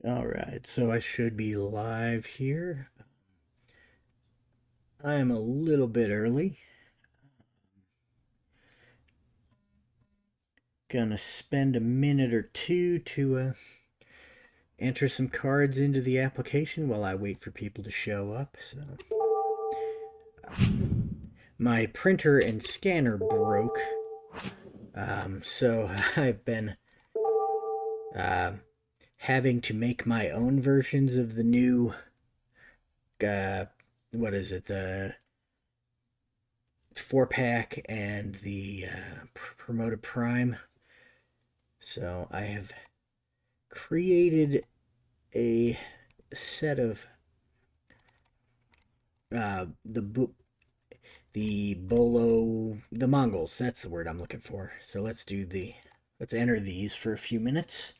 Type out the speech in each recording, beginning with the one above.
All right, so I should be live here. I am a little bit early. Gonna spend a minute or two to enter some cards into the application while I wait for people to show up. So, my printer and scanner broke, so I've been uh, having to make my own versions of the new uh, what is it, the 4 pack and the promoted prime. So I have created a set of the Mongols. That's the word I'm looking for. So let's enter these for a few minutes.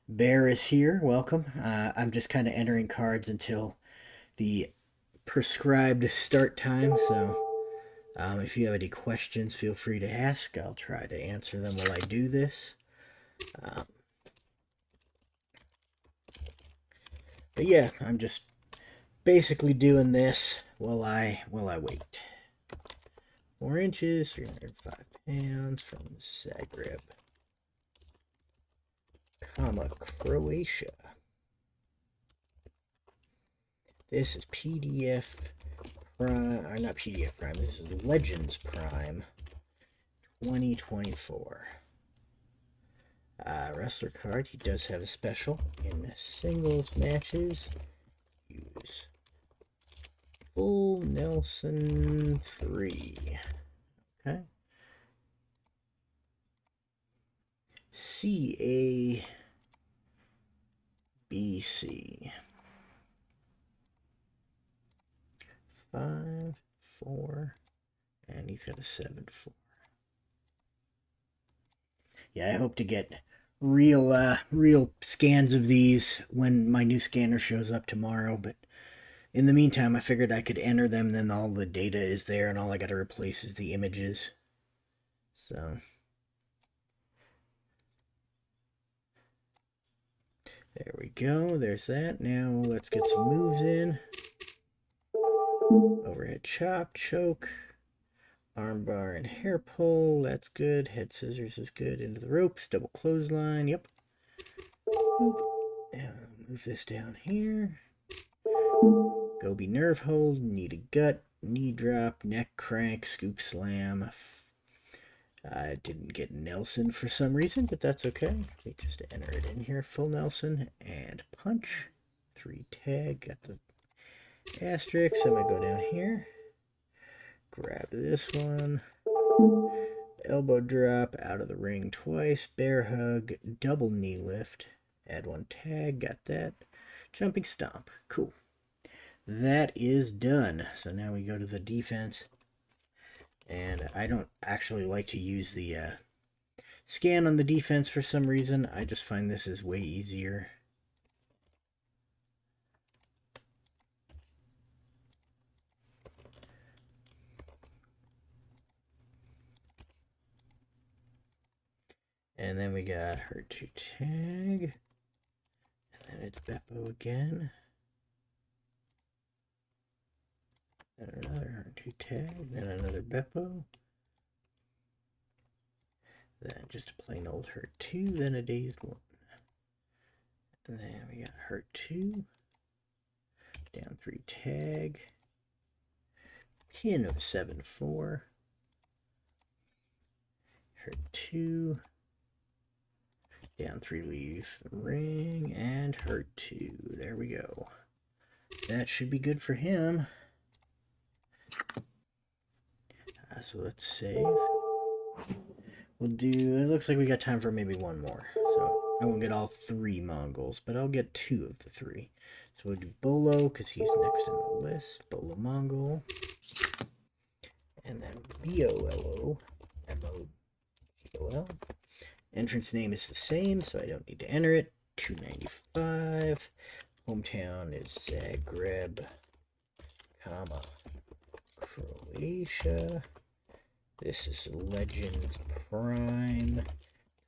Bear is here. Welcome. I'm just kind of entering cards until the prescribed start time. So if you have any questions, feel free to ask. I'll try to answer them while I do this. Um, but yeah, I'm just basically doing this while I wait. 4 inches, 305 pounds from Zagreb, Croatia. This is PDF Prime, or not PDF Prime, this is Legends Prime 2024. Wrestler card, he does have a special in singles matches. Use Full Nelson 3. Okay. CABC. 5, 4, and he's got a 7-4. Yeah, I hope to get real scans of these when my new scanner shows up tomorrow, but in the meantime, I figured I could enter them, then all the data is there, and all I got to replace is the images. So, there we go. There's that. Now, let's get some moves in. Overhead chop, choke, armbar and hair pull. That's good. Head scissors is good. Into the ropes. Double clothesline. Yep. Boop. Move this down here. Gobi nerve hold, knee to gut, knee drop, neck crank, scoop slam. I didn't get Nelson for some reason, but that's okay. Let me just enter it in here. Full Nelson and punch. 3 tag. Got the asterisk. So I'm going to go down here. Grab this one. Elbow drop out of the ring twice. Bear hug. Double knee lift. Add 1 tag. Got that. Jumping stomp. Cool. That is done. So now we go to the defense. And I don't actually like to use the scan on the defense for some reason. I just find this is way easier. And then we got her 2 tag. And then it's Beppo again. And another her 2 tag. Then another Beppo. Then just a plain old her 2. Then a dazed 1. And then we got her 2. Down 3 tag. Pin of 7-4. Her 2. Down 3 leaves the ring, and hurt 2. There we go. That should be good for him. So let's save. We'll do, it looks like we got time for maybe 1 more. So I won't get all 3 Mongols, but I'll get 2 of the 3. So we'll do Bolo, because he's next in the list. Bolo Mongol. And then B-O-L-O. M-O-G-O-L. Entrance name is the same, so I don't need to enter it. 295. Hometown is Zagreb, Croatia. This is Legends Prime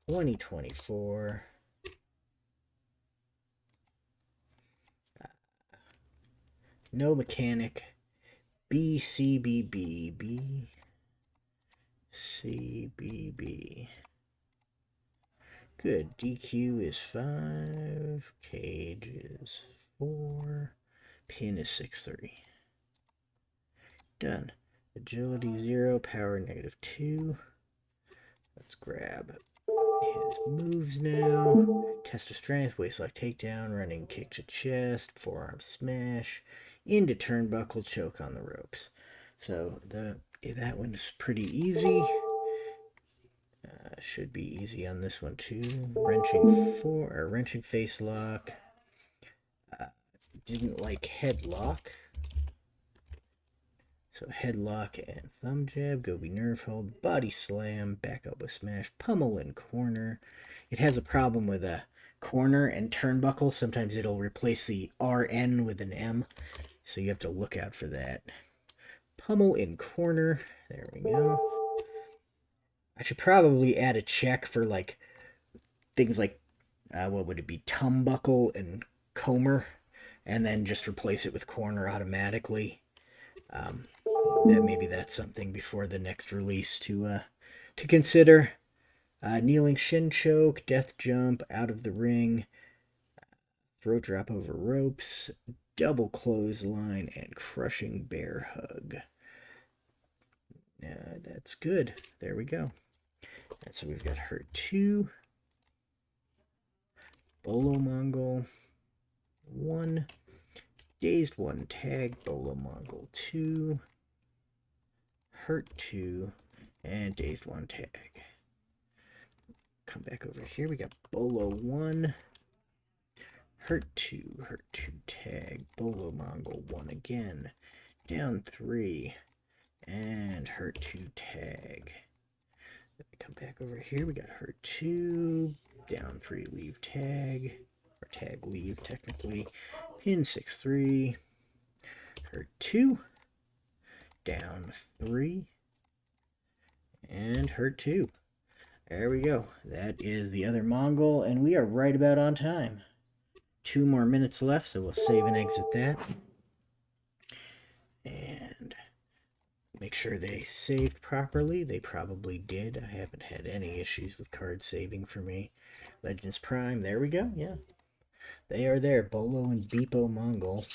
2024. No mechanic. BCBB. BCBB. Good. DQ is 5. Cage is 4. Pin is 6-3. Done. Agility 0. Power -2. Let's grab his moves now. Test of strength, waist lock takedown, running kick to chest, forearm smash, into turnbuckle, choke on the ropes. So that one's pretty easy. Should be easy on this one too. Wrenching face lock. Didn't like headlock. So headlock and thumb jab, goby nerve hold, body slam, back elbow smash, pummel and corner. It has a problem with a corner and turnbuckle. Sometimes it'll replace the RN with an M, so you have to look out for that. Pummel in corner. There we go. I should probably add a check for like things like what would it be, tumbuckle and comer, and then just replace it with corner automatically. Maybe that's something before the next release to consider. Kneeling shin choke, death jump, out of the ring, throat drop over ropes, double clothesline, and crushing bear hug. That's good. There we go. And so we've got Hurt 2, Bolo Mongol 1, Dazed 1 tag, Bolo Mongol 2, Hurt 2, and Dazed 1 tag. Come back over here. We got Bolo 1, Hurt 2 tag, Bolo Mongol 1 again, down 3, and Hurt 2 tag. Come back over here. We got Hurt 2, down 3, leave tag, or tag leave technically, pin 6-3, Hurt 2, down 3, and Hurt 2. There we go. That is the other Mongol, and we are right about on time. 2 more minutes left, so we'll save and exit that. And make sure they saved properly. They probably did. I haven't had any issues with card saving for me. Legends Prime. There we go. Yeah. They are there. Bolo and Beepo Mongol.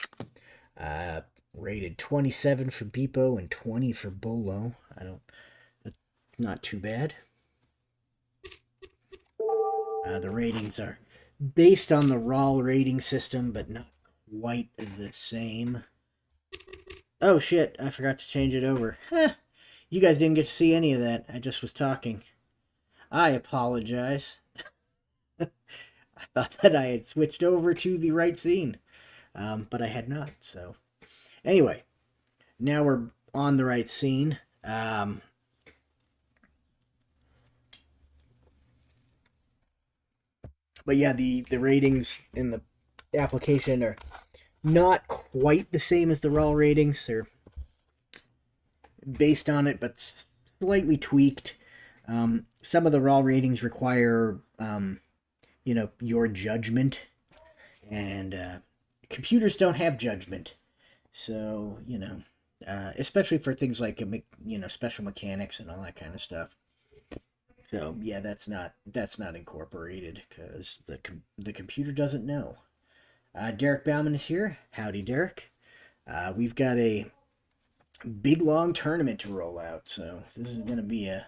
Rated 27 for Beepo and 20 for Bolo. That's not too bad. The ratings are based on the RAL rating system, but not quite the same. Oh shit, I forgot to change it over. You guys didn't get to see any of that. I just was talking. I apologize. I thought that I had switched over to the right scene, but I had not, so. Anyway, now we're on the right scene. But yeah, the ratings in the application are not quite the same as the RAL ratings. They're based on it, but slightly tweaked. Some of the RAL ratings require, your judgment, and computers don't have judgment. So, especially for things like, special mechanics and all that kind of stuff. So yeah, that's not incorporated because the computer doesn't know. Derek Bauman is here. Howdy, Derek. We've got a big long tournament to roll out, so this is going to be a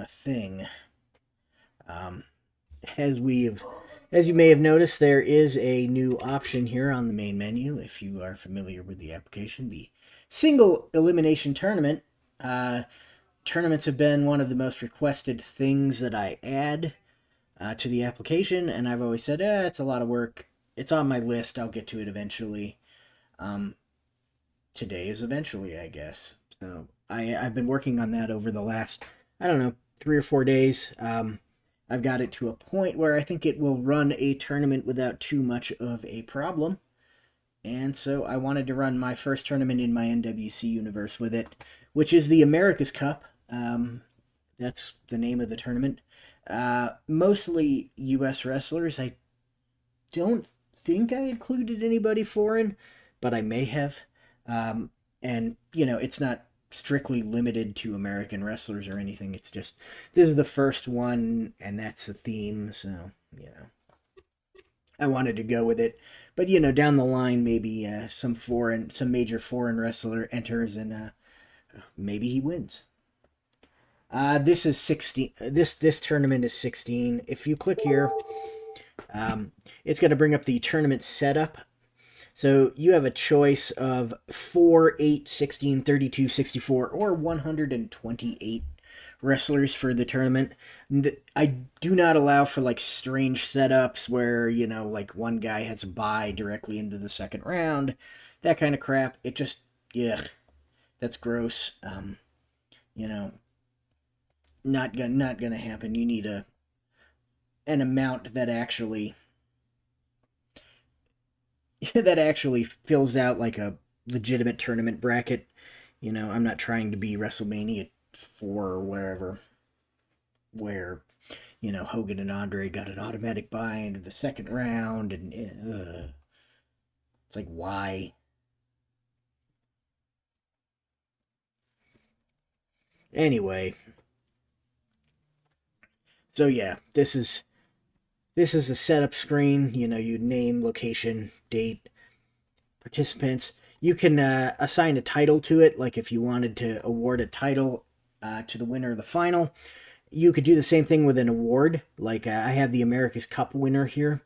thing. As you may have noticed, there is a new option here on the main menu. If you are familiar with the application, the single elimination tournament. Tournaments have been one of the most requested things that I add to the application, and I've always said, it's a lot of work. It's on my list. I'll get to it eventually. Today is eventually, I guess. So I've been working on that over the last, 3 or 4 days. I've got it to a point where I think it will run a tournament without too much of a problem. And so I wanted to run my first tournament in my NWC universe with it, which is the America's Cup. That's the name of the tournament. Mostly U.S. wrestlers. I don't think I included anybody foreign, but I may have. And, you know, it's not strictly limited to American wrestlers or anything. It's just, this is the first one, and that's the theme, so, you know. I wanted to go with it. But, you know, down the line, maybe some major foreign wrestler enters and maybe he wins. This is 16. This tournament is 16. If you click here, it's going to bring up the tournament setup. So you have a choice of 4, 8, 16, 32, 64, or 128 wrestlers for the tournament. I do not allow for like strange setups where, you know, like one guy has a bye directly into the second round. That kind of crap. It just, yeah, that's gross. You know, not gonna happen. You need an amount that actually that actually fills out like a legitimate tournament bracket. You know, I'm not trying to be WrestleMania 4 or wherever, where, you know, Hogan and Andre got an automatic bye into the second round, and it's like, why? Anyway, so yeah, this is the setup screen. You know, you name, location, date, participants. You can assign a title to it, like if you wanted to award a title to the winner of the final. You could do the same thing with an award. Like I have the America's Cup winner here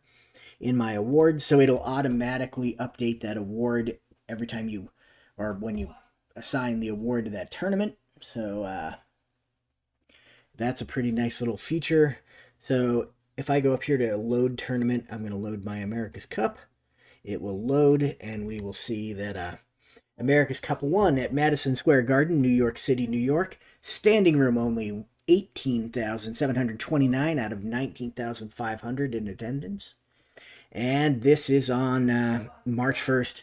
in my awards, so it'll automatically update that award every time you, or when you assign the award to that tournament. So that's a pretty nice little feature. So if I go up here to load tournament, I'm going to load my America's Cup. It will load, and we will see that America's Cup 1 at Madison Square Garden, New York City, New York. Standing room only, 18,729 out of 19,500 in attendance. And this is on March 1st,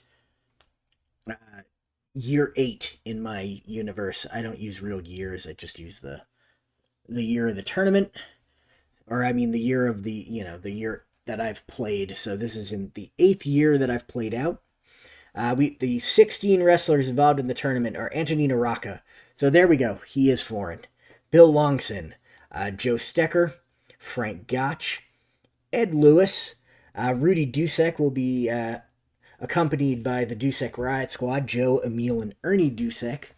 year 8 in my universe. I don't use real years. I just use the year of the tournament. Or I mean the year of the, you know, the year that I've played. So this is in the 8th year that I've played out. The 16 wrestlers involved in the tournament are Antonino Rocca. So there we go. He is foreign. Bill Longson, Joe Stecker, Frank Gotch, Ed Lewis, Rudy Dusek will be accompanied by the Dusek Riot Squad, Joe, Emil, and Ernie Dusek.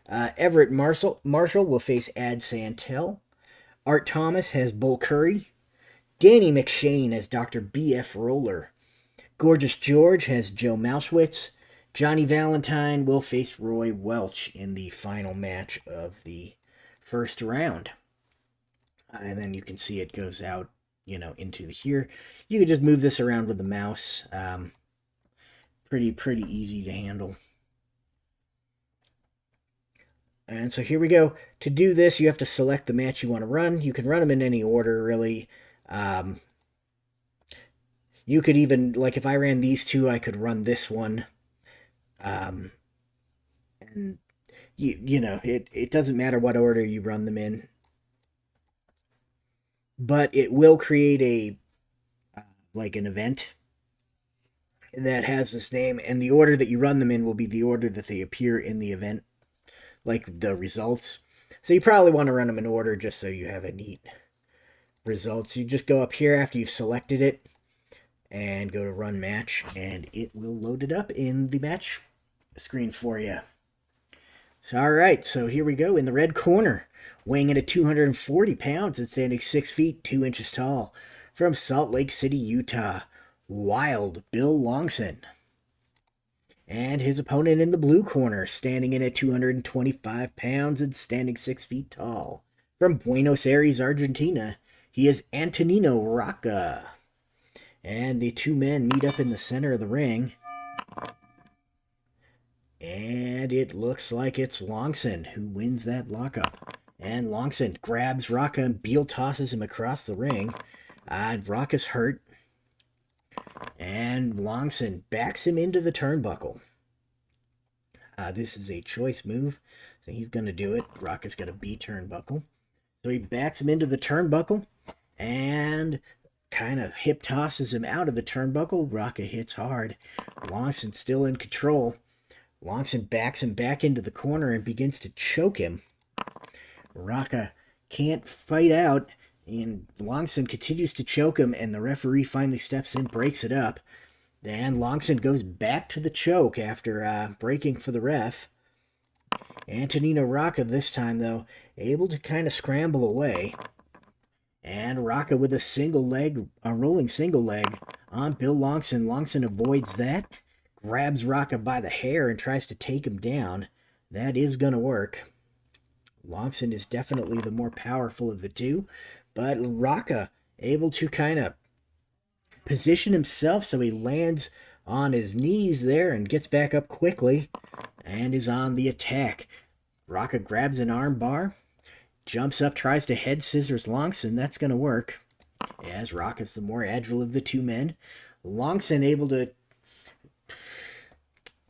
Everett Marshall will face Ad Santel. Art Thomas has Bull Curry. Danny McShane as Dr. B.F. Roller. Gorgeous George has Joe Mauschwitz. Johnny Valentine will face Roy Welch in the final match of the first round. And then you can see it goes out, you know, into here. You can just move this around with the mouse. Pretty easy to handle. And so here we go. To do this, you have to select the match you want to run. You can run them in any order, really. You could even, like if I ran these two, I could run this one. And, you know, it doesn't matter what order you run them in. But it will create like an event that has this name, and the order that you run them in will be the order that they appear in the event, like the results. So you probably want to run them in order just so you have a neat results. You just go up here after you've selected it and go to run match, and it will load it up in the match screen for you. So, all right, so here we go. In the red corner, weighing in at 240 pounds and standing 6 feet 2 inches tall, from Salt Lake City, Utah, Wild Bill Longson. And his opponent in the blue corner, standing in at 225 pounds and standing 6 feet tall, from Buenos Aires, Argentina, he is Antonino Rocca. And the two men meet up in the center of the ring. And it looks like it's Longson who wins that lockup. And Longson grabs Rocca and Beal tosses him across the ring. Rocca's hurt. And Longson backs him into the turnbuckle. This is a choice move. So he's going to do it. Rocca's got a B turnbuckle. So he backs him into the turnbuckle. And kind of hip tosses him out of the turnbuckle. Raka hits hard. Longson still in control. Longson backs him back into the corner and begins to choke him. Raka can't fight out, and Longson continues to choke him, and the referee finally steps in, breaks it up. Then Longson goes back to the choke after breaking for the ref. Antonino Rocca this time, though, able to kind of scramble away. And Rocca with a rolling single leg on Bill Longson. Longson avoids that, grabs Rocca by the hair and tries to take him down. That is going to work. Longson is definitely the more powerful of the two, but Rocca able to kind of position himself so he lands on his knees there and gets back up quickly and is on the attack. Rocca grabs an arm bar, jumps up, tries to head scissors Longson. That's going to work, as Rocca's the more agile of the two men. Longson able to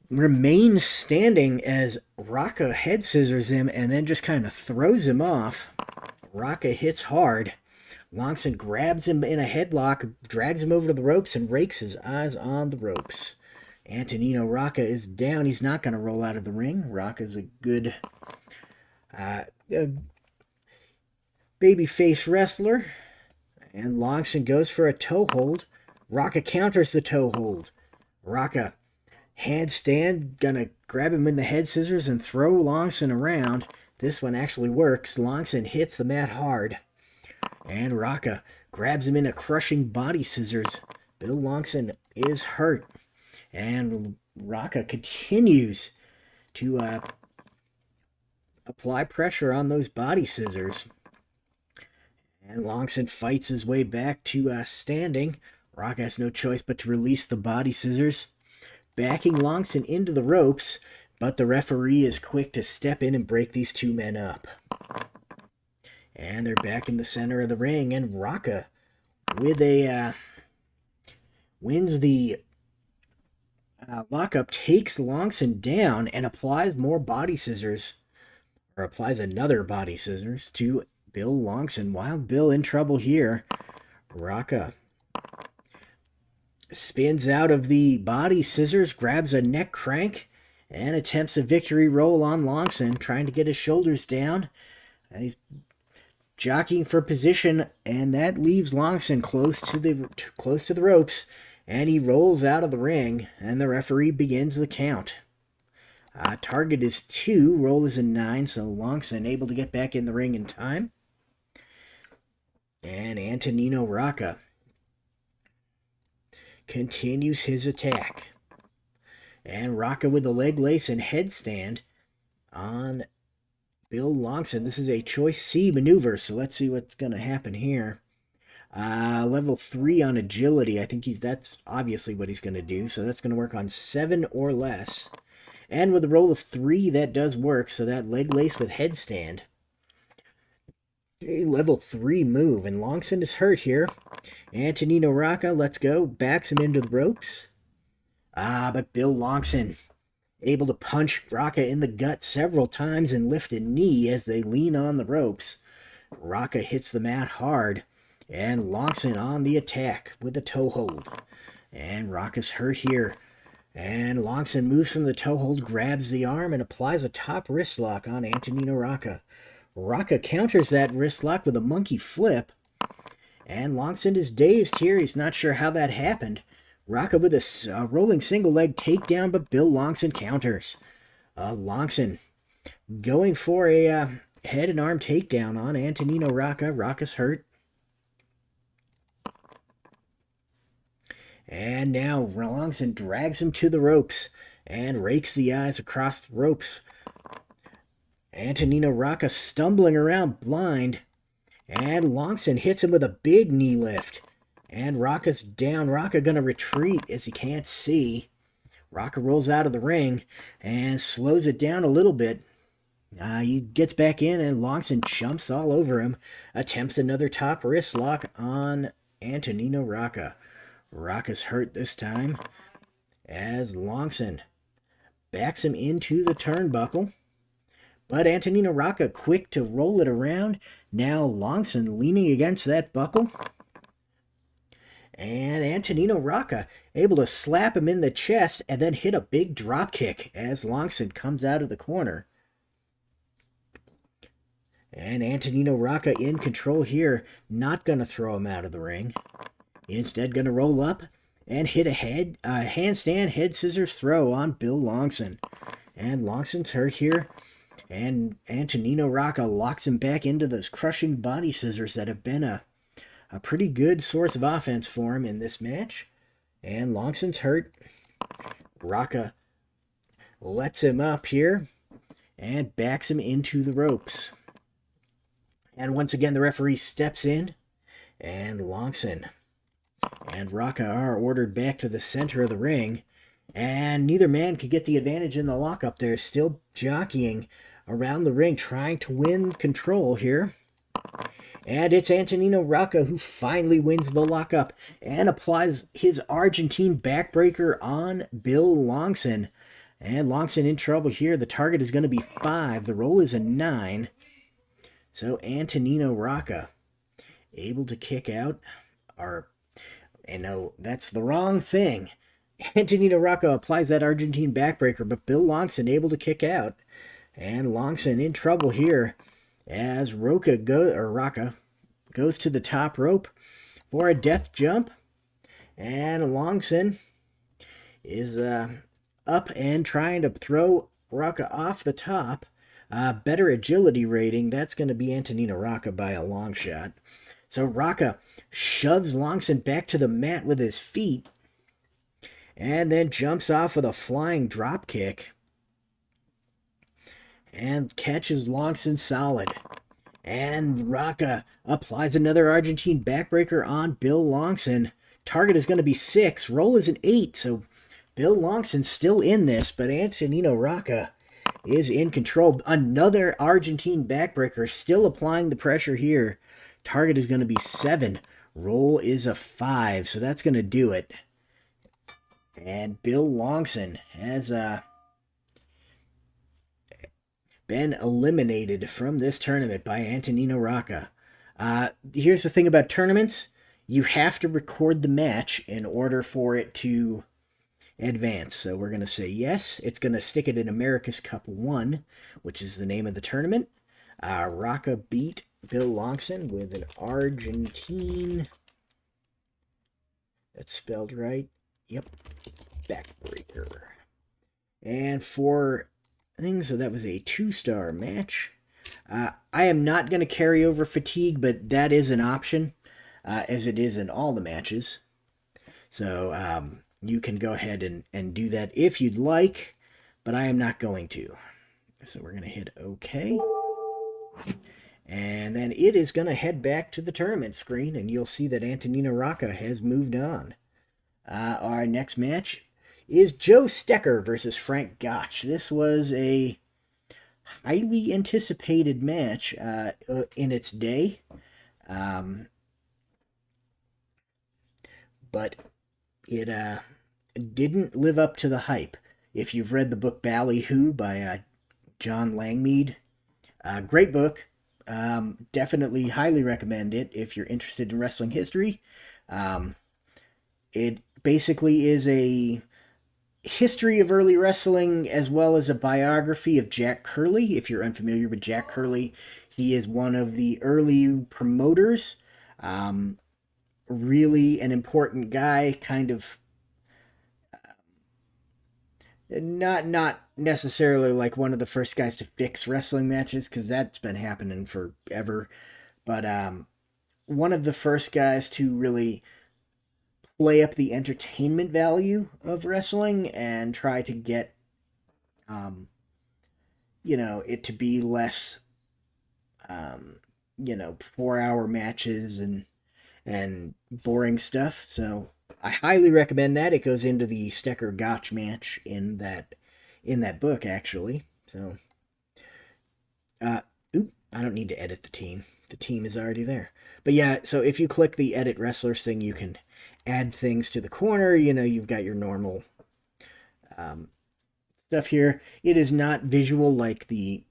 remain standing as Rocca head scissors him and then just kind of throws him off. Rocca hits hard. Longson grabs him in a headlock, drags him over to the ropes, and rakes his eyes on the ropes. Antonino Rocca is down. He's not going to roll out of the ring. Rocca's a good babyface wrestler. And Longson goes for a toe hold. Rocca counters the toe hold. Rocca handstand, gonna grab him in the head scissors and throw Longson around. This one actually works. Longson hits the mat hard. And Rocca grabs him in a crushing body scissors. Bill Longson is hurt. And Rocca continues to apply pressure on those body scissors. And Longson fights his way back to standing. Rocca has no choice but to release the body scissors, backing Longson into the ropes, but the referee is quick to step in and break these two men up. And they're back in the center of the ring, and Rocca with a wins the lockup, takes Longson down and applies more body scissors, or applies another body scissors to Bill Longson. Wild Bill in trouble here. Rocca spins out of the body scissors, grabs a neck crank, and attempts a victory roll on Longson, trying to get his shoulders down. He's jockeying for position, and that leaves Longson close to the ropes, and he rolls out of the ring, and the referee begins the count. Target is 2, roll is a 9, so Longson able to get back in the ring in time. And Antonino Rocca continues his attack. And Rocca with the leg lace and headstand on Bill Longson. This is a choice C maneuver, so let's see what's going to happen here. Level 3 on agility. I think that's obviously what he's going to do, so that's going to work on 7 or less. And with a roll of 3, that does work, so that leg lace with headstand. A level 3 move, and Longson is hurt here. Antonino Rocca, let's go, backs him into the ropes. But Bill Longson able to punch Rocca in the gut several times and lift a knee as they lean on the ropes. Rocca hits the mat hard, and Longson on the attack with a toe hold. And Rocca's hurt here. And Longson moves from the toe hold, grabs the arm, and applies a top wrist lock on Antonino Rocca. Rocca counters that wrist lock with a monkey flip. And Longson is dazed here. He's not sure how that happened. Rocca with a rolling single leg takedown, but Bill Longson counters. Longson going for a head and arm takedown on Antonino Rocca. Rocca's hurt. And now Longson drags him to the ropes and rakes the eyes across the ropes. Antonino Rocca stumbling around blind. And Longson hits him with a big knee lift. And Rocca's down. Rocca gonna retreat as he can't see. Rocca rolls out of the ring and slows it down a little bit. He gets back in, and Longson jumps all over him. Attempts another top wrist lock on Antonino Rocca. Rocca's hurt this time as Longson backs him into the turnbuckle. But Antonino Rocca quick to roll it around. Now Longson leaning against that buckle. And Antonino Rocca able to slap him in the chest and then hit a big drop kick as Longson comes out of the corner. And Antonino Rocca in control here, not going to throw him out of the ring. Instead, going to roll up and hit a handstand head scissors throw on Bill Longson. And Longson's hurt here. And Antonino Rocca locks him back into those crushing body scissors that have been a pretty good source of offense for him in this match. And Longson's hurt. Rocca lets him up here and backs him into the ropes. And once again, the referee steps in, and Longson and Rocca are ordered back to the center of the ring, and neither man could get the advantage in the lockup. They're still jockeying around the ring, trying to win control here. And it's Antonino Rocca who finally wins the lockup and applies his Argentine backbreaker on Bill Longson. And Longson in trouble here. The target is going to be 5. The roll is a 9. So Antonino Rocca able to kick out, no, that's the wrong thing. Antonino Rocca applies that Argentine backbreaker, but Bill Longson able to kick out. And Longson in trouble here as Rocca goes to the top rope for a death jump. And Longson is up and trying to throw Rocca off the top. Better agility rating, that's going to be Antonino Rocca by a long shot. So Rocca shoves Longson back to the mat with his feet and then jumps off with a flying drop kick and catches Longson solid. And Rocca applies another Argentine backbreaker on Bill Longson. Target is going to be 6. Roll is an 8, so Bill Longson's still in this, but Antonino Rocca is in control. Another Argentine backbreaker, still applying the pressure here. Target is going to be 7. Roll is a 5, so that's going to do it. And Bill Longson has been eliminated from this tournament by Antonino Rocca. Here's the thing about tournaments. You have to record the match in order for it to advance. So we're going to say yes. It's going to stick it in America's Cup 1, which is the name of the tournament. Rocca beat Bill Longson with an Argentine. That's spelled right. Yep. Backbreaker. And for things, so that was a 2-star match. I am not going to carry over fatigue, but that is an option, as it is in all the matches. So you can go ahead and do that if you'd like, but I am not going to. So we're going to hit OK. And then it is going to head back to the tournament screen, and you'll see that Antonino Rocca has moved on. Our next match is Joe Stecker versus Frank Gotch. This was a highly anticipated match in its day. But it didn't live up to the hype. If you've read the book Ballyhoo by John Langmead, great book. Definitely highly recommend it if you're interested in wrestling history. It basically is a history of early wrestling as well as a biography of Jack Curley. If you're unfamiliar with Jack Curley, he is one of the early promoters. Really an important guy, kind of not necessarily like one of the first guys to fix wrestling matches, because that's been happening forever, but one of the first guys to really play up the entertainment value of wrestling and try to get it to be less 4-hour matches and boring stuff. So I highly recommend that. It goes into the Stecker Gotch match in that book, actually. So I don't need to edit the team. The team is already there. But yeah, so if you click the edit wrestlers thing, you can add things to the corner. You've got your normal stuff here. It is not visual like the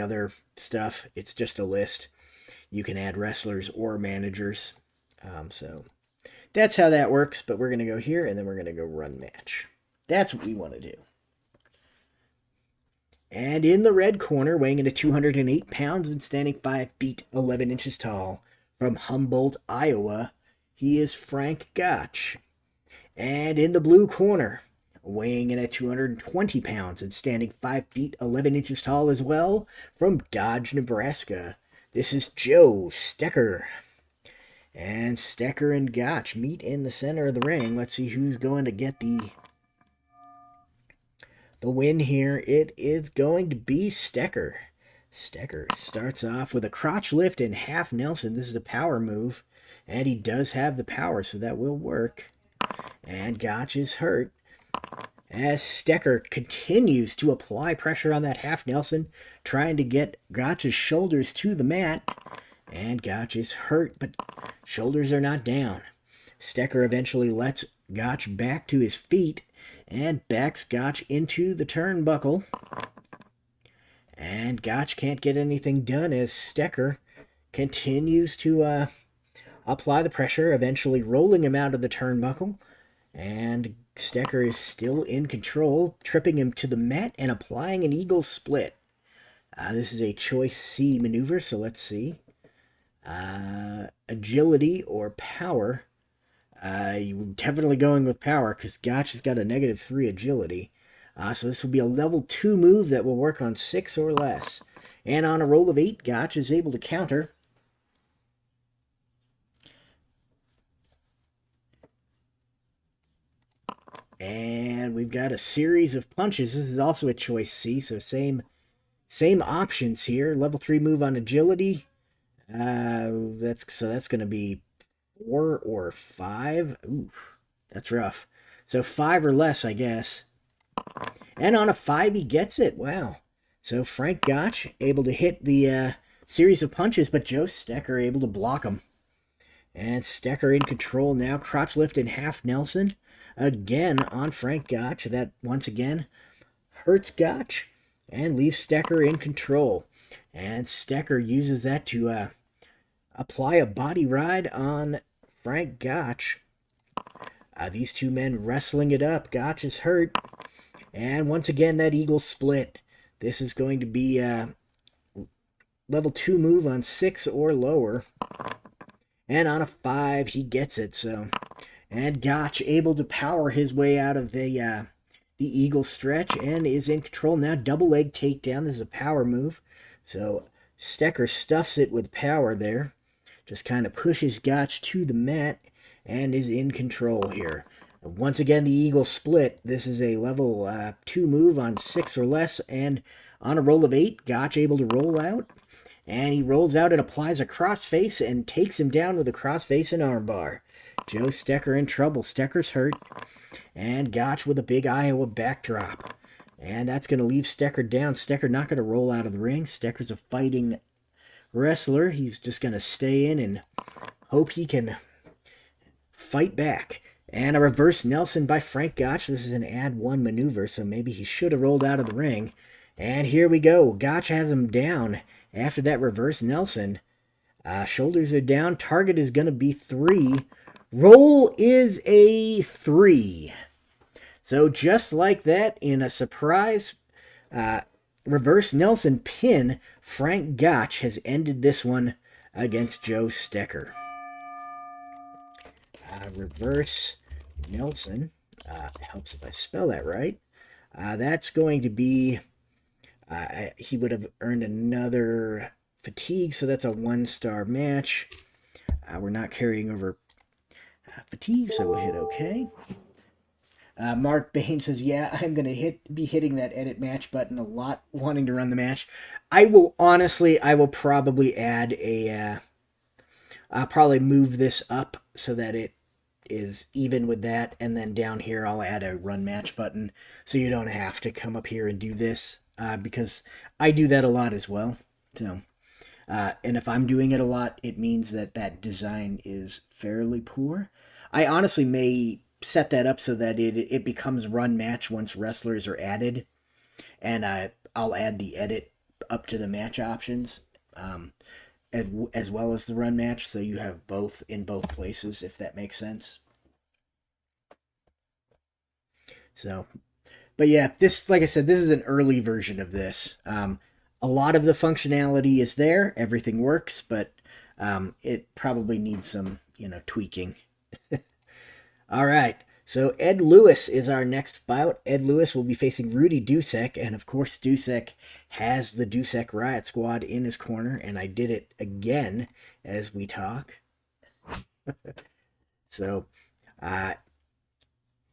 other stuff. It's just a list. You can add wrestlers or managers. So that's how that works, but we're going to go here, and then we're going to go run match. That's what we want to do. And in the red corner, weighing in at 208 pounds and standing 5 feet 11 inches tall, from Humboldt, Iowa, he is Frank Gotch. And in the blue corner, weighing in at 220 pounds and standing 5 feet 11 inches tall as well, from Dodge, Nebraska, this is Joe Stecker. And Stecker and Gotch meet in the center of the ring. Let's see who's going to get the win here. It is going to be Stecker. Stecker starts off with a crotch lift and half Nelson. This is a power move, and he does have the power, so that will work. And Gotch is hurt as Stecker continues to apply pressure on that half Nelson, trying to get Gotch's shoulders to the mat. And Gotch is hurt, but shoulders are not down. Stecker eventually lets Gotch back to his feet and backs Gotch into the turnbuckle. And Gotch can't get anything done as Stecker continues to apply the pressure, eventually rolling him out of the turnbuckle. And Stecker is still in control, tripping him to the mat and applying an eagle split. This is a choice C maneuver, so let's see. Agility or power. You're definitely going with power because Gotch has got a -3 agility. So this will be a level 2 move that will work on 6 or less. And on a roll of 8, Gotch is able to counter. And we've got a series of punches. This is also a choice C, so same options here. Level 3 move on agility. That's going to be 4 or 5. Ooh, that's rough. So 5 or less, I guess. And on a 5, he gets it. Wow. So Frank Gotch able to hit the series of punches, but Joe Stecker able to block him. And Stecker in control now. Crotch lift and half Nelson. Again on Frank Gotch. That, once again, hurts Gotch and leaves Stecker in control. And Stecker uses that to apply a body ride on Frank Gotch. These two men wrestling it up. Gotch is hurt. And once again, that eagle split. This is going to be a level 2 move on 6 or lower. And on a 5, he gets it. So, and Gotch able to power his way out of the eagle stretch and is in control now. Double leg takedown. This is a power move. So Stecker stuffs it with power there. Just kind of pushes Gotch to the mat and is in control here. Once again, the eagle split. This is a level 2 move on 6 or less. And on a roll of 8, Gotch able to roll out. And he rolls out and applies a crossface and takes him down with a crossface and armbar. Joe Stecker in trouble. Stecker's hurt. And Gotch with a big Iowa backdrop. And that's going to leave Stecker down. Stecker not going to roll out of the ring. Stecker's a fighting wrestler. He's just going to stay in and hope he can fight back. And a reverse Nelson by Frank Gotch. This is an add 1 maneuver, so maybe he should have rolled out of the ring. And here we go. Gotch has him down after that reverse Nelson. Shoulders are down. Target is going to be 3. Roll is a 3. So just like that, in a surprise reverse Nelson pin, Frank Gotch has ended this one against Joe Stecker. Reverse Nelson. Helps if I spell that right. That's going to be... he would have earned another fatigue, so that's a 1-star match. We're not carrying over fatigue, so we'll hit OK. Mark Bain says, yeah, I'm going to be hitting that edit match button a lot, wanting to run the match. I will probably add I'll probably move this up so that it is even with that, and then down here I'll add a run match button so you don't have to come up here and do this, because I do that a lot as well. So, and if I'm doing it a lot, it means that design is fairly poor. I honestly may set that up so that it becomes run match once wrestlers are added, and I'll add the edit up to the match options. as well as the run match, so you have both in both places, if that makes sense. So, but yeah, this, like I said, this is an early version of this. A lot of the functionality is there, everything works, but it probably needs some, tweaking. All right. So Ed Lewis is our next bout. Ed Lewis will be facing Rudy Dusek, and of course Dusek has the Dusek Riot Squad in his corner, and I did it again as we talk. So,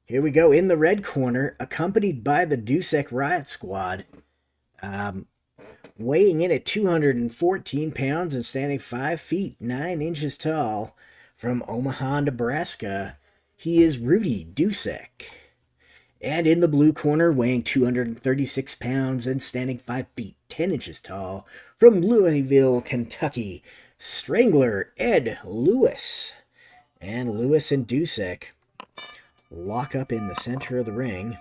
here we go in the red corner, accompanied by the Dusek Riot Squad, weighing in at 214 pounds and standing 5 feet 9 inches tall, from Omaha, Nebraska. He is Rudy Dusek. And in the blue corner, weighing 236 pounds and standing 5 feet 10 inches tall, from Louisville, Kentucky, Strangler Ed Lewis. And Lewis and Dusek lock up in the center of the ring,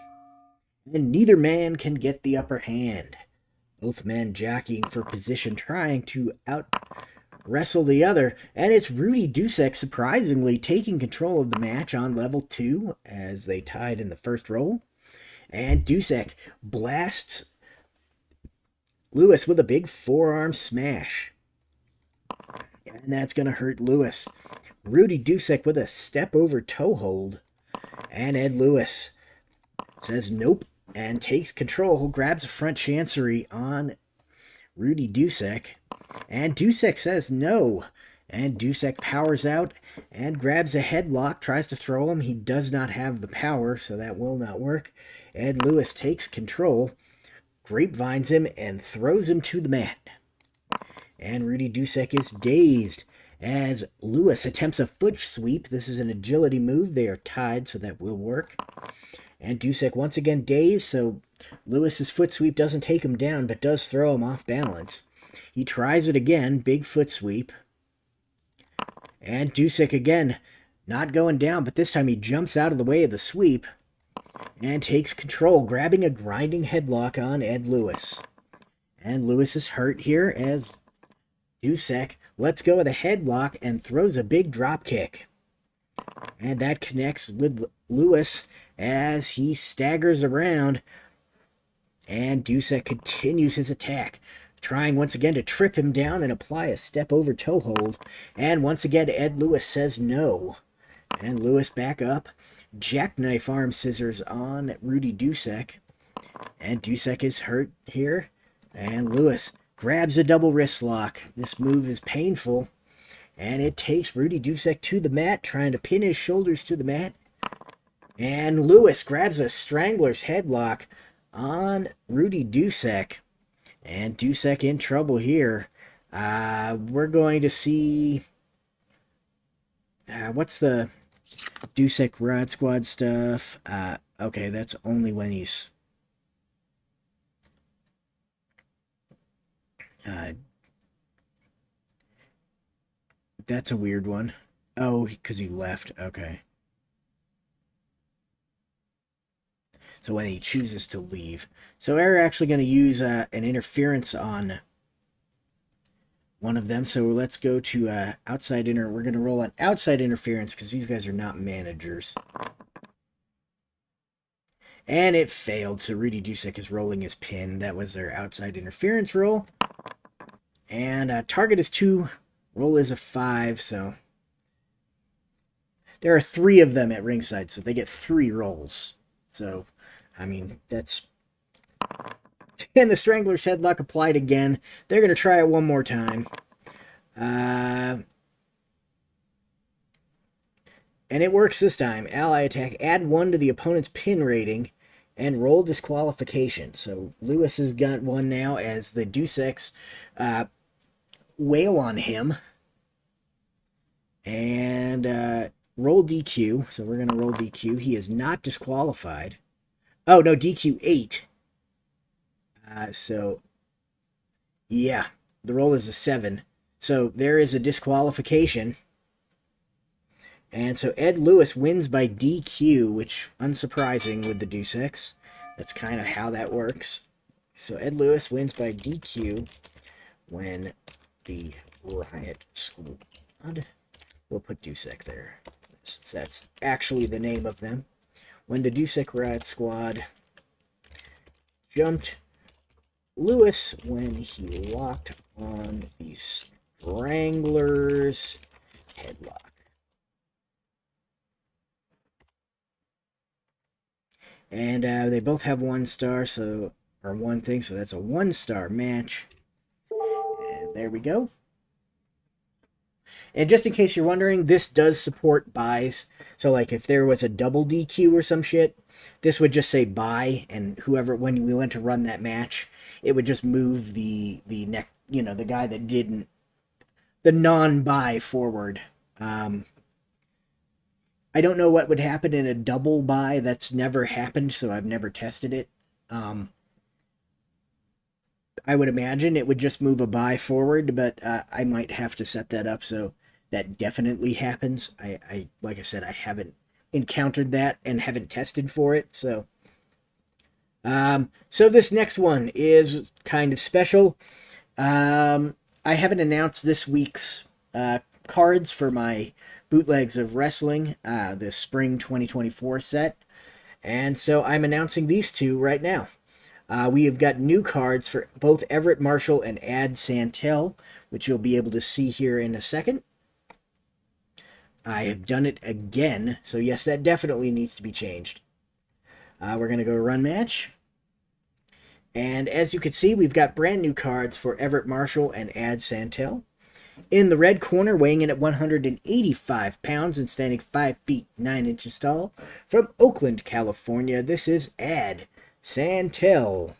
and neither man can get the upper hand. Both men jockeying for position, trying to out wrestle the other, and it's Rudy Dusek surprisingly taking control of the match on level 2 as they tied in the first roll. And Dusek blasts Lewis with a big forearm smash, and that's going to hurt Lewis. Rudy Dusek with a step over toe hold, and Ed Lewis says nope and takes control, grabs a front chancery on Rudy Dusek, and Dusek says no, and Dusek powers out and grabs a headlock, tries to throw him. He does not have the power, so that will not work. Ed Lewis takes control, grapevines him, and throws him to the mat. And Rudy Dusek is dazed as Lewis attempts a foot sweep. This is an agility move. They are tied, so that will work. And Dusek once again dazed, so Lewis's foot sweep doesn't take him down, but does throw him off balance. He tries it again, big foot sweep. And Dusek again, not going down, but this time he jumps out of the way of the sweep and takes control, grabbing a grinding headlock on Ed Lewis. And Lewis is hurt here as Dusek lets go of the headlock and throws a big drop kick. And that connects with Lewis as he staggers around. And Dusek continues his attack, trying once again to trip him down and apply a step over toe hold. And once again, Ed Lewis says no. And Lewis back up, jackknife arm scissors on Rudy Dusek. And Dusek is hurt here. And Lewis grabs a double wrist lock. This move is painful, and it takes Rudy Dusek to the mat, trying to pin his shoulders to the mat. And Lewis grabs a strangler's headlock on Rudy Dusek. And Dusek in trouble here. We're going to see... what's the Dusek Riot Squad stuff? Okay, that's only when he's... that's a weird one. Oh, because he left. Okay. So when he chooses to leave. So we're actually going to use an interference on one of them. So let's go to outside we're going to roll an outside interference because these guys are not managers. And it failed, so Rudy Dusek is rolling his pin. That was their outside interference roll. And target is 2, roll is a 5, so there are 3 of them at ringside, so they get 3 rolls. So, I mean, that's... And the Strangler's headlock applied again. They're going to try it one more time. And it works this time. Ally attack. Add 1 to the opponent's pin rating and roll disqualification. So Lewis has got 1 now as the Duseks wail on him. And roll DQ. So we're going to roll DQ. He is not disqualified. Oh, no, DQ 8. So, yeah, the roll is a 7. So there is a disqualification. And so Ed Lewis wins by DQ, which, unsurprising with the Duseks. That's kind of how that works. So Ed Lewis wins by DQ when the Riot Squad. We'll put Dusek there, since that's actually the name of them. When the Dusek Riot Squad jumped Lewis when he locked on the Strangler's headlock. And they both have 1 star, so, or 1 thing, so that's a 1-star match. And there we go. And just in case you're wondering, this does support buys. So, like, if there was a double DQ or some shit, this would just say buy, and whoever, when we went to run that match, it would just move the neck, you know, the guy that didn't, the non-buy forward. I don't know what would happen in a double buy. That's never happened, so I've never tested it. I would imagine it would just move a buy forward, but I might have to set that up so that definitely happens. I like I said, I haven't encountered that and haven't tested for it, so. So this next one is kind of special. I haven't announced this week's cards for my Bootlegs of Wrestling, the Spring 2024 set. And so I'm announcing these 2 right now. We have got new cards for both Everett Marshall and Ad Santel, which you'll be able to see here in a second. I have done it again, so yes, that definitely needs to be changed. We're going to go run match. And as you can see, we've got brand new cards for Everett Marshall and Ad Santel. In the red corner, weighing in at 185 pounds and standing 5 feet 9 inches tall, from Oakland, California, this is Ad Santel.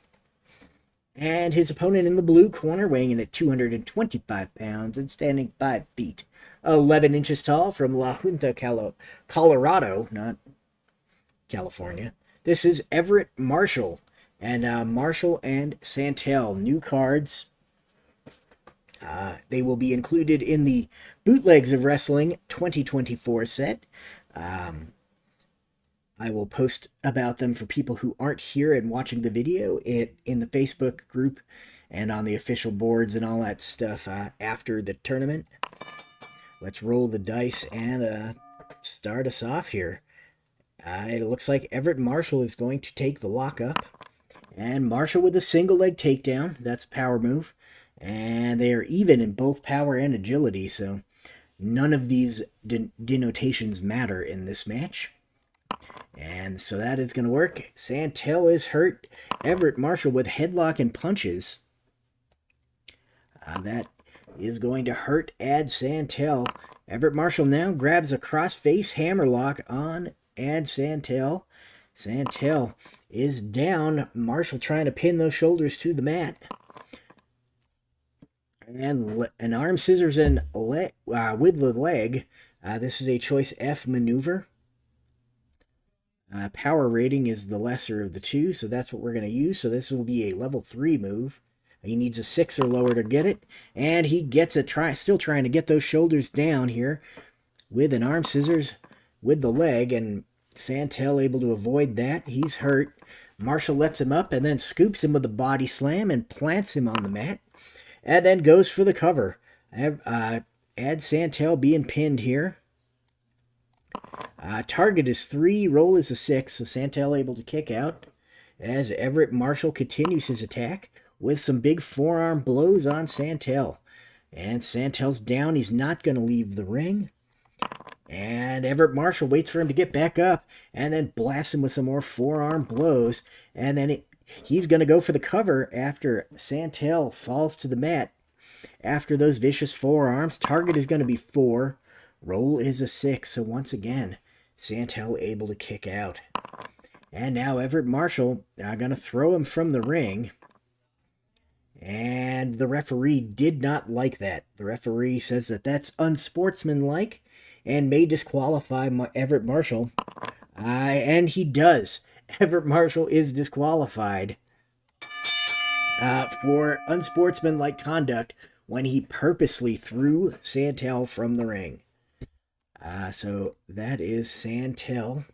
And his opponent in the blue corner, weighing in at 225 pounds and standing 5 feet 11 inches tall, from La Junta, Colorado, not California. This is Everett Marshall. And Marshall and Santel, new cards. They will be included in the Bootlegs of Wrestling 2024 set. I will post about them for people who aren't here and watching the video in the Facebook group and on the official boards and all that stuff after the tournament. Let's roll the dice and start us off here. It looks like Everett Marshall is going to take the lockup. And Marshall with a single leg takedown. That's a power move. And they are even in both power and agility, so none of these denotations matter in this match. And so that is going to work. Santel is hurt. Everett Marshall with headlock and punches. That is going to hurt Ad Santel. Everett Marshall now grabs a cross-face hammerlock on Ad Santel. Santel is down. Marshall trying to pin those shoulders to the mat. And an arm scissors and with the leg. This is a choice F maneuver. Power rating is the lesser of the 2, so that's what we're going to use. So this will be a level 3 move. He needs a 6 or lower to get it. And he gets a try, still trying to get those shoulders down here with an arm scissors with the leg. And Santel able to avoid that. He's hurt. Marshall lets him up and then scoops him with a body slam and plants him on the mat. And then goes for the cover. Ad Santel being pinned here. Target is 3, roll is a 6, so Santel able to kick out. As Everett Marshall continues his attack with some big forearm blows on Santel. And Santel's down, he's not going to leave the ring. And Everett Marshall waits for him to get back up and then blasts him with some more forearm blows. And then he's going to go for the cover after Santel falls to the mat. After those vicious forearms, target is going to be 4. Roll is a 6. So once again, Santel able to kick out. And now Everett Marshall going to throw him from the ring. And the referee did not like that. The referee says that that's unsportsmanlike and may disqualify Everett Marshall. And he does. Everett Marshall is disqualified for unsportsmanlike conduct when he purposely threw Santel from the ring. So that is Santel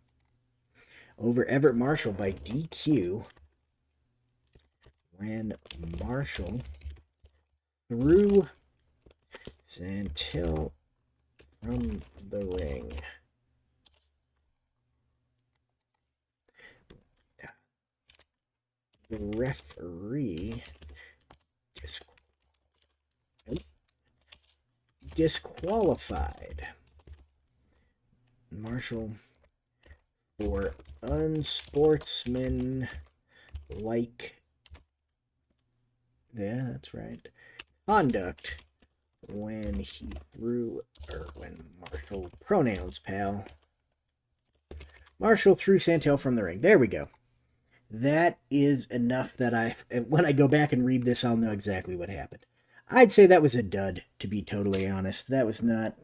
over Everett Marshall by DQ when Marshall threw Santel from the ring. The referee disqualified Marshall for unsportsmanlike, yeah, that's right, conduct when he threw, or when Marshall, pronouns, pal. Marshall threw Santel from the ring. There we go. That is enough that when I go back and read this, I'll know exactly what happened. I'd say that was a dud, to be totally honest. That was not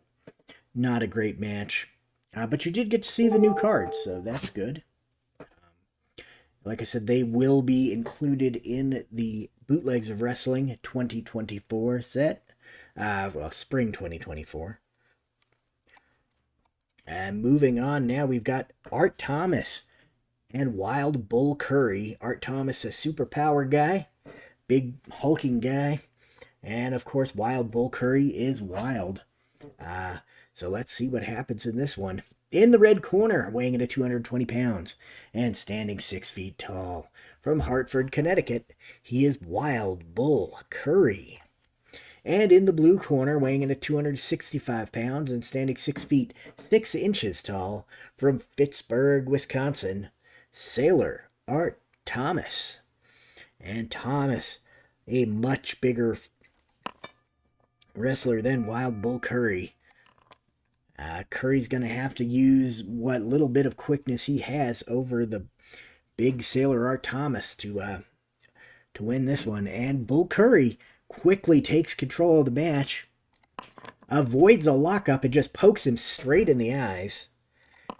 a great match. But you did get to see the new cards, so that's good. Like I said, they will be included in the Bootlegs of Wrestling 2024 set. Well, spring 2024. And moving on now, we've got Art Thomas and Wild Bull Curry. Art Thomas, a superpower guy, big hulking guy. And of course, Wild Bull Curry is wild. So let's see what happens in this one. In the red corner, weighing in at 220 pounds and standing 6 feet tall. From Hartford, Connecticut, he is Wild Bull Curry. And in the blue corner, weighing in at 265 pounds and standing 6 feet 6 inches tall, from Pittsburgh, Wisconsin, Sailor Art Thomas. And Thomas, a much bigger wrestler than Wild Bull Curry. Curry's going to have to use what little bit of quickness he has over the big Sailor Art Thomas to win this one. And Bull Curry quickly takes control of the match, avoids a lockup, and just pokes him straight in the eyes.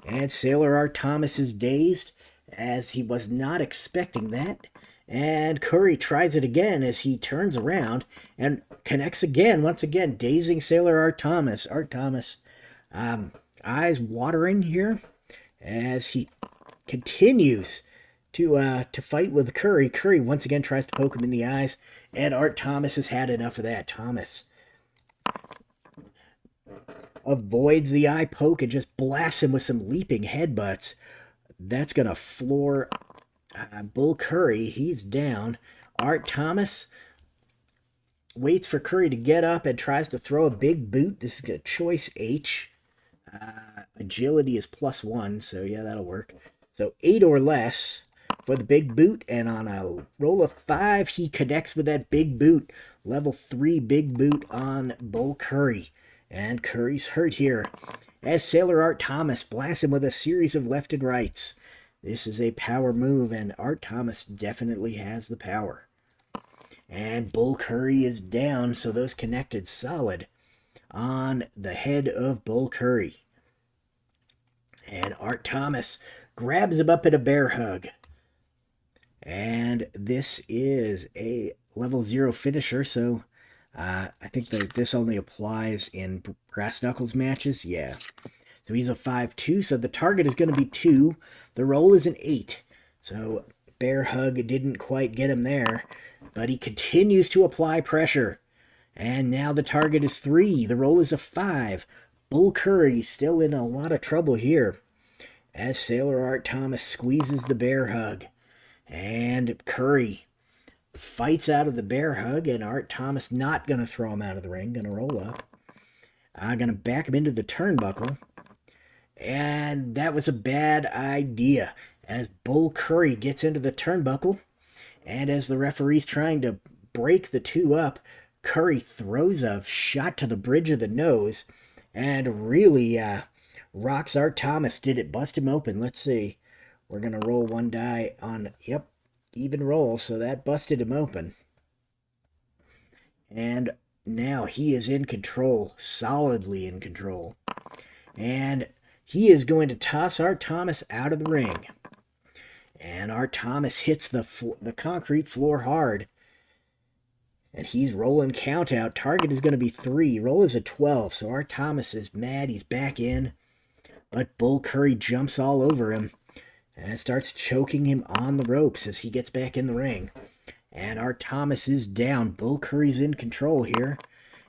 And Sailor Art Thomas is dazed, as he was not expecting that. And Curry tries it again as he turns around and connects again, once again, dazing Sailor Art Thomas. Art Thomas, eyes watering here as he continues to fight with Curry. Curry once again tries to poke him in the eyes, and Art Thomas has had enough of that. Thomas avoids the eye poke and just blasts him with some leaping headbutts. That's going to floor Bull Curry. He's down. Art Thomas waits for Curry to get up and tries to throw a big boot. This is a choice H. Agility is +1, so yeah, that'll work. So 8 or less for the big boot, and on a roll of 5, he connects with that big boot. Level 3 big boot on Bull Curry. And Curry's hurt here, as Sailor Art Thomas blasts him with a series of left and rights. This is a power move, and Art Thomas definitely has the power. And Bull Curry is down, so those connected solid on the head of Bull Curry. And Art Thomas grabs him up in a bear hug. And this is a level 0 finisher, so I think that this only applies in brass knuckles matches. Yeah. So he's a 5-2, so the target is going to be 2. The roll is an 8. So bear hug didn't quite get him there, but he continues to apply pressure. And now the target is 3. The roll is a 5. Bull Curry still in a lot of trouble here, as Sailor Art Thomas squeezes the bear hug. And Curry fights out of the bear hug, and Art Thomas not going to throw him out of the ring. Going to roll up. Going to back him into the turnbuckle. And that was a bad idea, as Bull Curry gets into the turnbuckle. And as the referee's trying to break the two up, Curry throws a shot to the bridge of the nose and really rocks Art Thomas. Did it bust him open? Let's see. We're going to roll one die on, yep, even roll, so that busted him open. And now he is in control, solidly in control. And he is going to toss Art Thomas out of the ring. And Art Thomas hits the concrete floor hard. And he's rolling count out. Target is going to be 3. Roll is a 12, so Art Thomas is mad. He's back in. But Bull Curry jumps all over him and starts choking him on the ropes as he gets back in the ring. And Art Thomas is down. Bull Curry's in control here.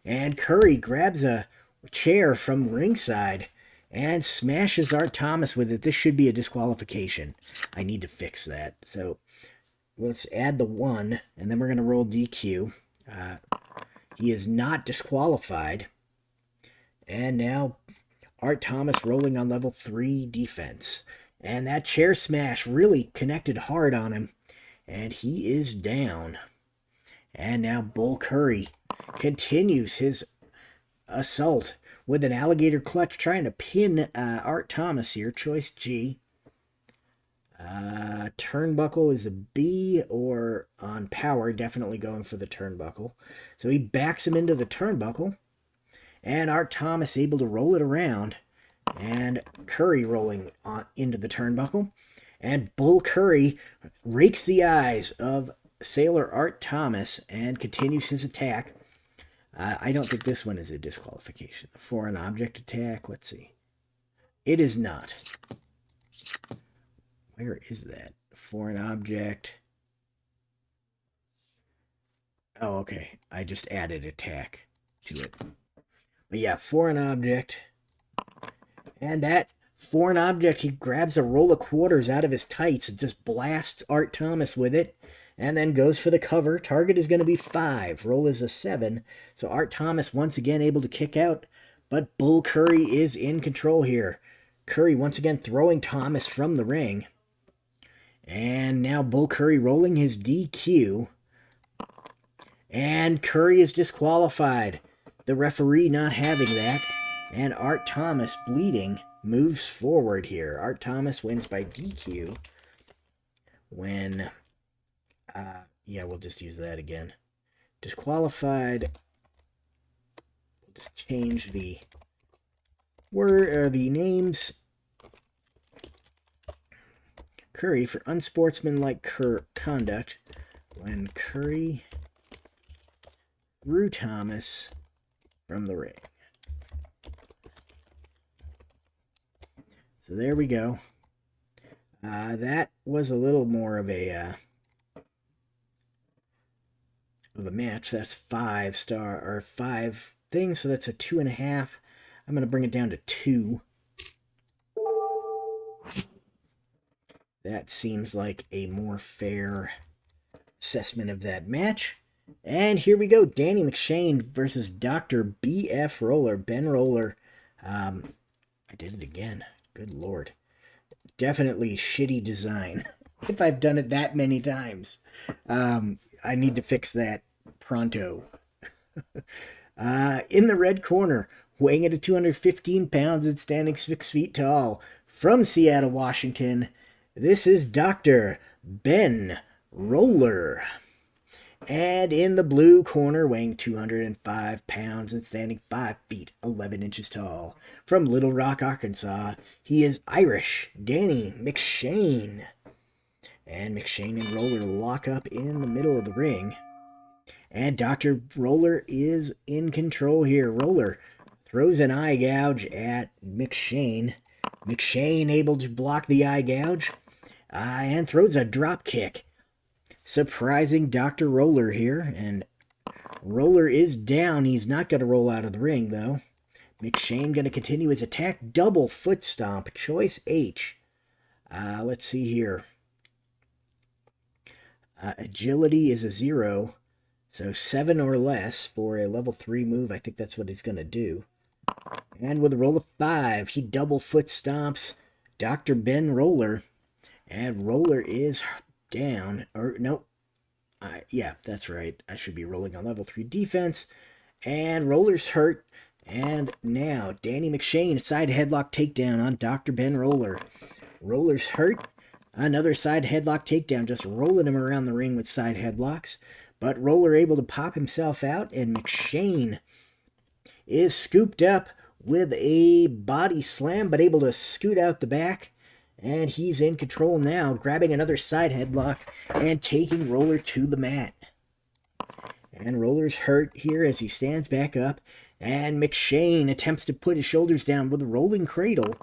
And Curry grabs a chair from ringside and smashes Art Thomas with it. This should be a disqualification. I need to fix that. So let's add the 1, and then we're going to roll DQ. He is not disqualified. And now Art Thomas rolling on level 3 defense. And that chair smash really connected hard on him. And he is down. And now Bull Curry continues his assault with an alligator clutch, trying to pin Art Thomas here. Choice G. Turnbuckle is a B, or on power, definitely going for the turnbuckle. So he backs him into the turnbuckle. And Art Thomas able to roll it around. And Curry rolling into the turnbuckle. And Bull Curry rakes the eyes of Sailor Art Thomas and continues his attack. I don't think this one is a disqualification. The foreign object attack, let's see. It is not. Where is that? Foreign object. Oh, okay. I just added attack to it. But yeah, foreign object. And that foreign object, he grabs a roll of quarters out of his tights and just blasts Art Thomas with it. And then goes for the cover. Target is going to be 5. Roll is a 7. So Art Thomas once again able to kick out. But Bull Curry is in control here. Curry once again throwing Thomas from the ring. And now Bull Curry rolling his DQ. And Curry is disqualified. The referee not having that. And Art Thomas, bleeding, moves forward here. Art Thomas wins by DQ. When... yeah, we'll just use that again. Disqualified. We'll just change the word or the names. Curry for unsportsmanlike conduct when Curry threw Thomas from the ring. So there we go. That was a little more of a match. That's 5 star or 5 things, so that's a 2.5. I'm going to bring it down to 2. That seems like a more fair assessment of that match. And here we go. Danny McShane versus Dr. B.F. Roller. Ben Roller. I did it again. Good Lord. Definitely shitty design. If I've done it that many times. I need to fix that pronto. In the red corner, weighing in at 215 pounds and standing 6 feet tall, from Seattle, Washington, this is Dr. Ben Roller. And in the blue corner, weighing 205 pounds and standing 5 feet 11 inches tall, from Little Rock, Arkansas, he is Irish Danny McShane. And McShane and Roller lock up in the middle of the ring. And Dr. Roller is in control here. Roller throws an eye gouge at McShane. McShane able to block the eye gouge. And throws a drop kick. Surprising Dr. Roller here. And Roller is down. He's not going to roll out of the ring, though. McShane going to continue his attack. Double foot stomp. Choice H. Let's see here. Agility is a 0. So 7 or less for a level 3 move. I think that's what he's going to do. And with a roll of 5, he double foot stomps Dr. Ben Roller. And Roller is down. Or, nope. Yeah, that's right. I should be rolling on level 3 defense. And Roller's hurt. And now, Danny McShane, side headlock takedown on Dr. Ben Roller. Roller's hurt. Another side headlock takedown, just rolling him around the ring with side headlocks. But Roller able to pop himself out, and McShane is scooped up with a body slam, but able to scoot out the back. And he's in control now, grabbing another side headlock and taking Roller to the mat. And Roller's hurt here as he stands back up. And McShane attempts to put his shoulders down with a rolling cradle.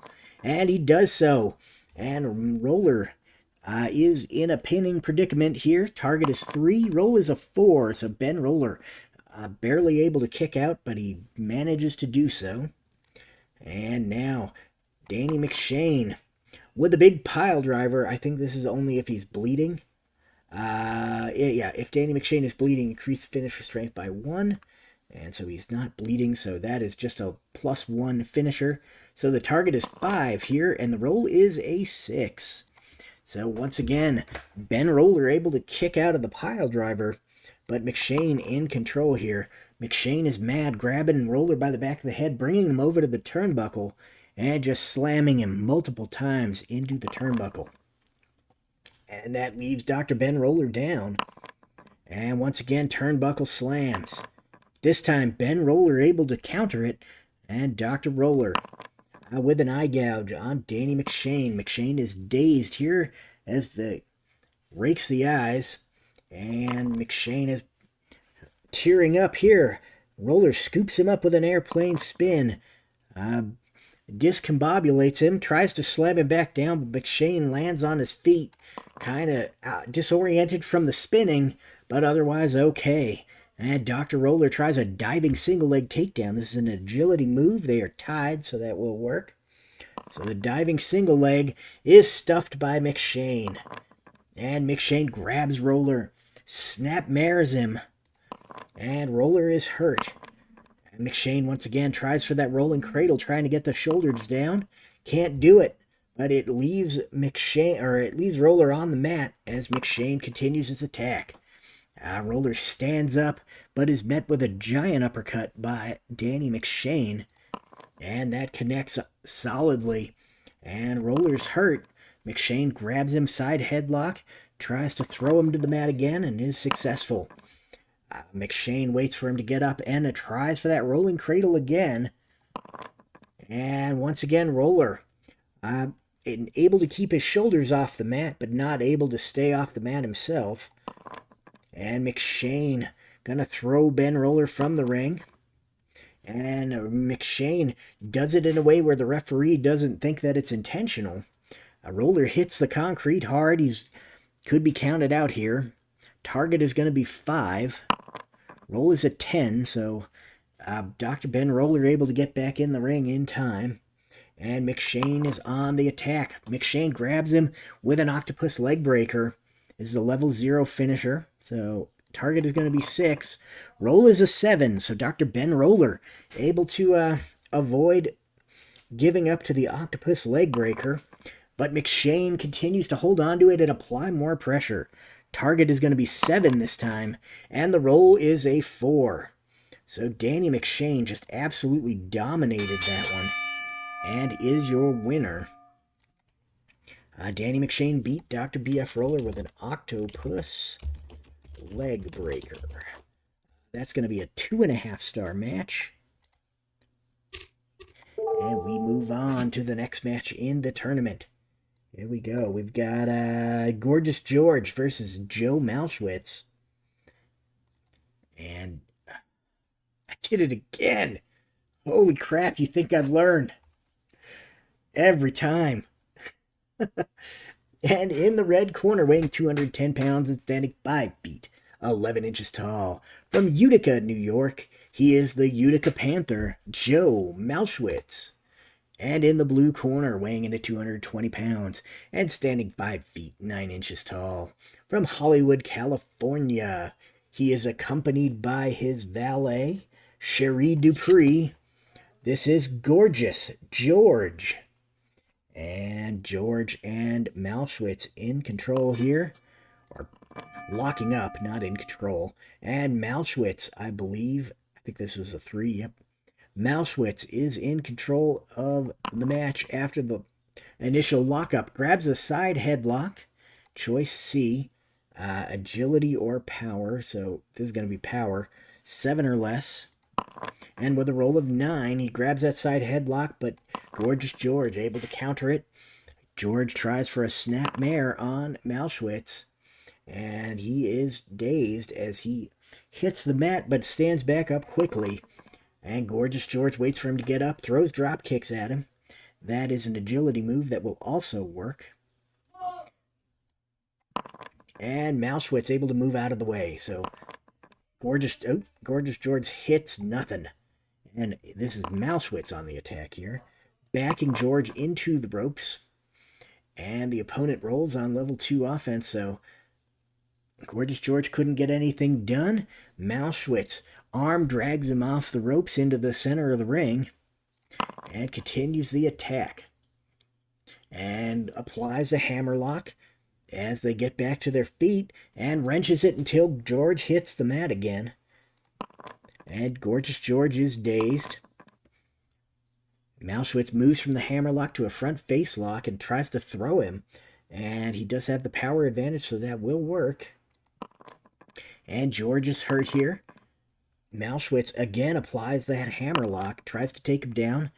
And he does so. And Roller is in a pinning predicament here. Target is 3. Roll is a 4. So Ben Roller Barely able to kick out, but he manages to do so. And now, Danny McShane with a big pile driver. I think this is only if he's bleeding. Yeah, if Danny McShane is bleeding, increase finisher strength by 1. And so he's not bleeding, so that is just a +1 finisher. So the target is 5 here, and the roll is a 6. So once again, Ben Roller able to kick out of the pile driver, but McShane in control here. McShane is mad, grabbing Roller by the back of the head, bringing him over to the turnbuckle, and just slamming him multiple times into the turnbuckle. And that leaves Dr. Ben Roller down. And once again, turnbuckle slams. This time, Ben Roller able to counter it, and Dr. Roller with an eye gouge on Danny McShane. McShane is dazed here as the rakes the eyes, and McShane is tearing up here. Roller scoops him up with an airplane spin, discombobulates him, tries to slam him back down, but McShane lands on his feet, kind of disoriented from the spinning, but otherwise okay. And Dr. Roller tries a diving single leg takedown. This is an agility move. They are tied, so that will work. So the diving single leg is stuffed by McShane. And McShane grabs Roller, snap mares him, and Roller is hurt. And McShane once again tries for that rolling cradle, trying to get the shoulders down. Can't do it, but it leaves Roller on the mat as McShane continues his attack. Roller stands up, but is met with a giant uppercut by Danny McShane, and that connects solidly. And Roller's hurt. McShane grabs him side headlock, tries to throw him to the mat again, and is successful. McShane waits for him to get up and tries for that rolling cradle again. And once again, Roller able to keep his shoulders off the mat, but not able to stay off the mat himself. And McShane gonna throw Ben Roller from the ring. And McShane does it in a way where the referee doesn't think that it's intentional. Roller hits the concrete hard. Could be counted out here. Target is going to be 5. Roll is a 10, so Dr. Ben Roller able to get back in the ring in time. And McShane is on the attack. McShane grabs him with an octopus leg breaker. This is a level 0 finisher, so target is going to be 6. Roll is a 7, so Dr. Ben Roller able to avoid giving up to the octopus leg breaker. But McShane continues to hold on to it and apply more pressure. Target is going to be 7 this time, and the roll is a 4. So Danny McShane just absolutely dominated that one, and is your winner. Danny McShane beat Dr. BF Roller with an octopus leg breaker. That's going to be a 2.5-star match. And we move on to the next match in the tournament. Here we go. We've got Gorgeous George versus Joe Malschwitz. And I did it again. Holy crap, you think I'd learn? Every time. And in the red corner, weighing 210 pounds and standing 5 feet, 11 inches tall, from Utica, New York, he is the Utica Panther, Joe Malschwitz. And in the blue corner, weighing in at 220 pounds and standing 5 feet 9 inches tall, from Hollywood, California, he is accompanied by his valet, Cherie Dupree. This is Gorgeous George. And George and Malschwitz in control here, or locking up, not in control. And Malschwitz, I think this was a 3, yep. Malschwitz is in control of the match after the initial lockup. Grabs a side headlock, choice C, agility or power, so this is going to be power, 7 or less. And with a roll of 9, he grabs that side headlock, but Gorgeous George able to counter it. George tries for a snap mare on Malschwitz, and he is dazed as he hits the mat but stands back up quickly. And Gorgeous George waits for him to get up, throws drop kicks at him. That is an agility move that will also work. And Malschwitz able to move out of the way, so Gorgeous George hits nothing. And this is Mousewitz on the attack here, backing George into the ropes. And the opponent rolls on level 2 offense, so Gorgeous George couldn't get anything done. Mousewitz arm drags him off the ropes into the center of the ring and continues the attack. And applies a hammerlock as they get back to their feet and wrenches it until George hits the mat again. And Gorgeous George is dazed. Mousewitz moves from the hammerlock to a front face lock and tries to throw him. And he does have the power advantage, so that will work. And George is hurt here. Mousewitz again applies that hammerlock, tries to take him down.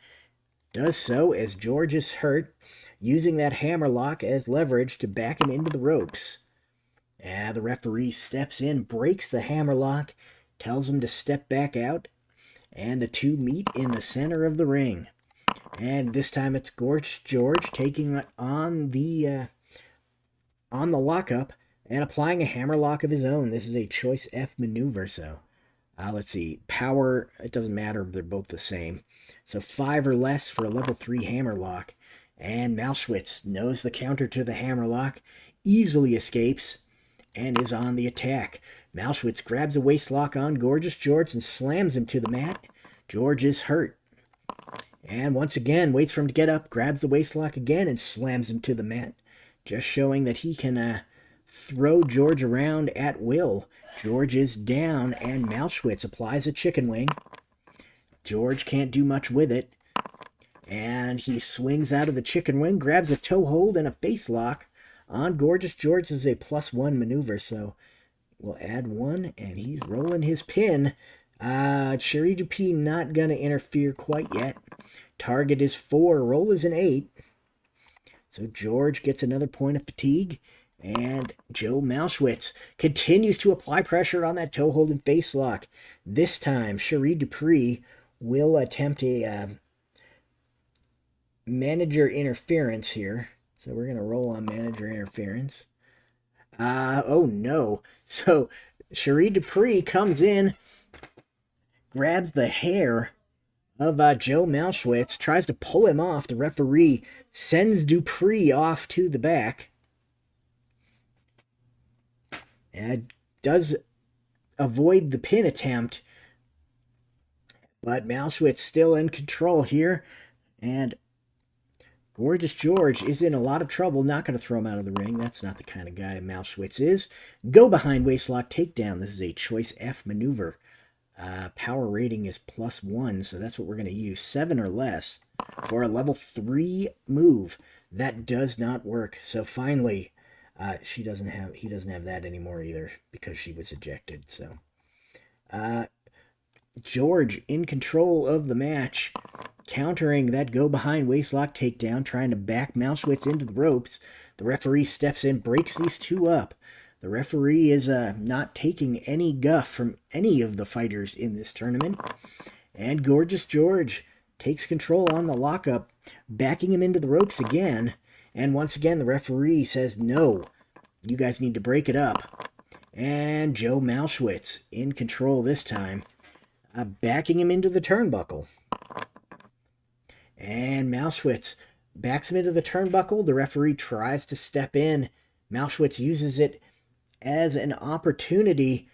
Does so as George is hurt, using that hammerlock as leverage to back him into the ropes. The referee steps in, breaks the hammerlock, tells him to step back out, and the two meet in the center of the ring. And this time it's Gorgeous George taking on the lockup and applying a hammerlock of his own. This is a choice F maneuver, so let's see. Power, it doesn't matter, they're both the same. So 5 or less for a level 3 hammerlock. And Mousewitz knows the counter to the hammerlock, easily escapes, and is on the attack. Mousewitz grabs a waistlock on Gorgeous George and slams him to the mat. George is hurt. And once again, waits for him to get up, grabs the waistlock again, and slams him to the mat. Just showing that he can throw George around at will. George is down, and Mousewitz applies a chicken wing. George can't do much with it. And he swings out of the chicken wing, grabs a toe hold and a face lock on Gorgeous George. This is a +1 maneuver, so we'll add 1, and he's rolling his pin. Cherie Dupuis not going to interfere quite yet. Target is 4, roll is an 8. So George gets another point of fatigue, and Joe Mousewitz continues to apply pressure on that toe hold and face lock. This time, Cherie Dupuis will attempt a manager interference here. So we're going to roll on manager interference. Oh no. So Cherie Dupuis comes in, grabs the hair of Joe Mousewitz, tries to pull him off. The referee sends Dupuis off to the back. And does avoid the pin attempt. But Mousewitz still in control here. And Gorgeous George is in a lot of trouble. Not going to throw him out of the ring. That's not the kind of guy Mousewitz is. Go behind waistlock takedown. This is a choice F maneuver. Power rating is +1, so that's what we're going to use. 7 or less for a level 3 move. That does not work. So finally, he doesn't have that anymore either because she was ejected. So George in control of the match, countering that go behind waistlock takedown, trying to back Mousewitz into the ropes. The referee steps in, breaks these two up. The referee is not taking any guff from any of the fighters in this tournament. And Gorgeous George takes control on the lockup, backing him into the ropes again. And once again, the referee says, no, you guys need to break it up. And Joe Mousewitz in control this time, backing him into the turnbuckle. And Mousewitz backs him into the turnbuckle. The referee tries to step in. Mousewitz uses it as an opportunity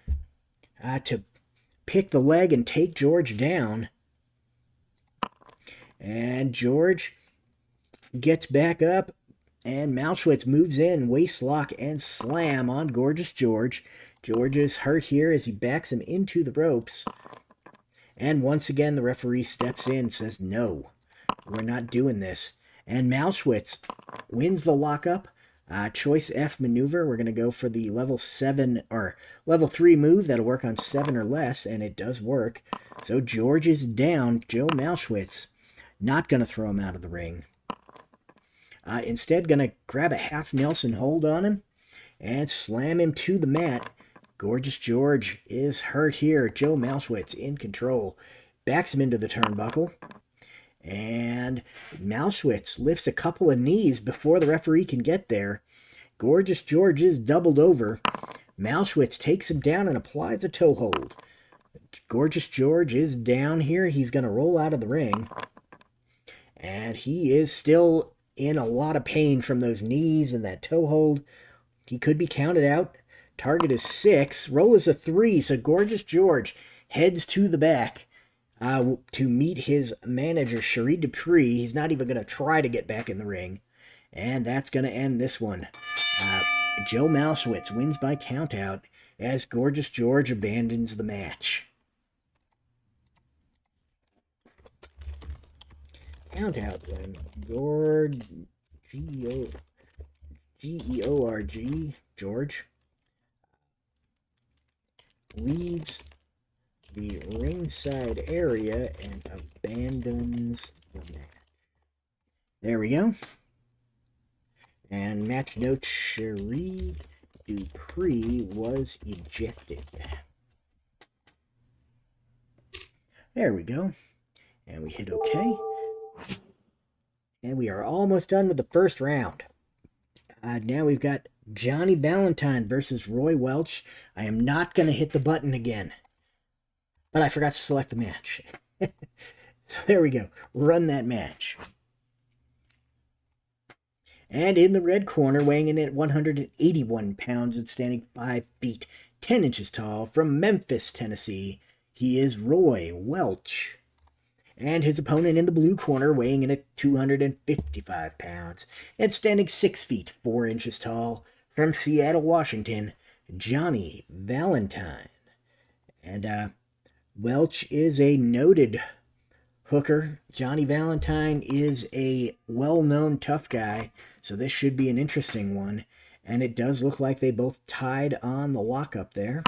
to pick the leg and take George down. And George gets back up, and Mousewitz moves in, waist lock and slam on Gorgeous George. George is hurt here as he backs him into the ropes. And once again, the referee steps in and says, no, we're not doing this. And Mousewitz wins the lockup. Choice F maneuver. We're going to go for the level 7 or level 3 move. That'll work on 7 or less, and it does work. So George is down. Joe Mousewitz not going to throw him out of the ring. Instead, going to grab a half Nelson hold on him and slam him to the mat. Gorgeous George is hurt here. Joe Mousewitz in control. Backs him into the turnbuckle. And Mousewitz lifts a couple of knees before the referee can get there. Gorgeous George is doubled over. Malschwitz takes him down and applies a toe hold. Gorgeous George is down here. He's going to roll out of the ring. And he is still in a lot of pain from those knees and that toe hold. He could be counted out. Target is 6. Roll is a 3, so Gorgeous George heads to the back to meet his manager, Cherie Dupree. He's not even going to try to get back in the ring. And that's going to end this one. Joe Malschwitz wins by countout as Gorgeous George abandons the match. Countout then. Georg, George, leaves the ringside area and abandons the match. There we go. And match note, Cherie Dupree was ejected. There we go. And we hit OK. And we are almost done with the first round. Now we've got Johnny Valentine versus Roy Welch. I am not going to hit the button again. But I forgot to select the match. So there we go. Run that match. And in the red corner, weighing in at 181 pounds and standing 5 feet 10 inches tall, from Memphis, Tennessee, he is Roy Welch. And his opponent in the blue corner, weighing in at 255 pounds and standing 6 feet 4 inches tall, from Seattle, Washington, Johnny Valentine. And Welch is a noted hooker. Johnny Valentine is a well-known tough guy, so this should be an interesting one. And it does look like they both tied on the lockup there.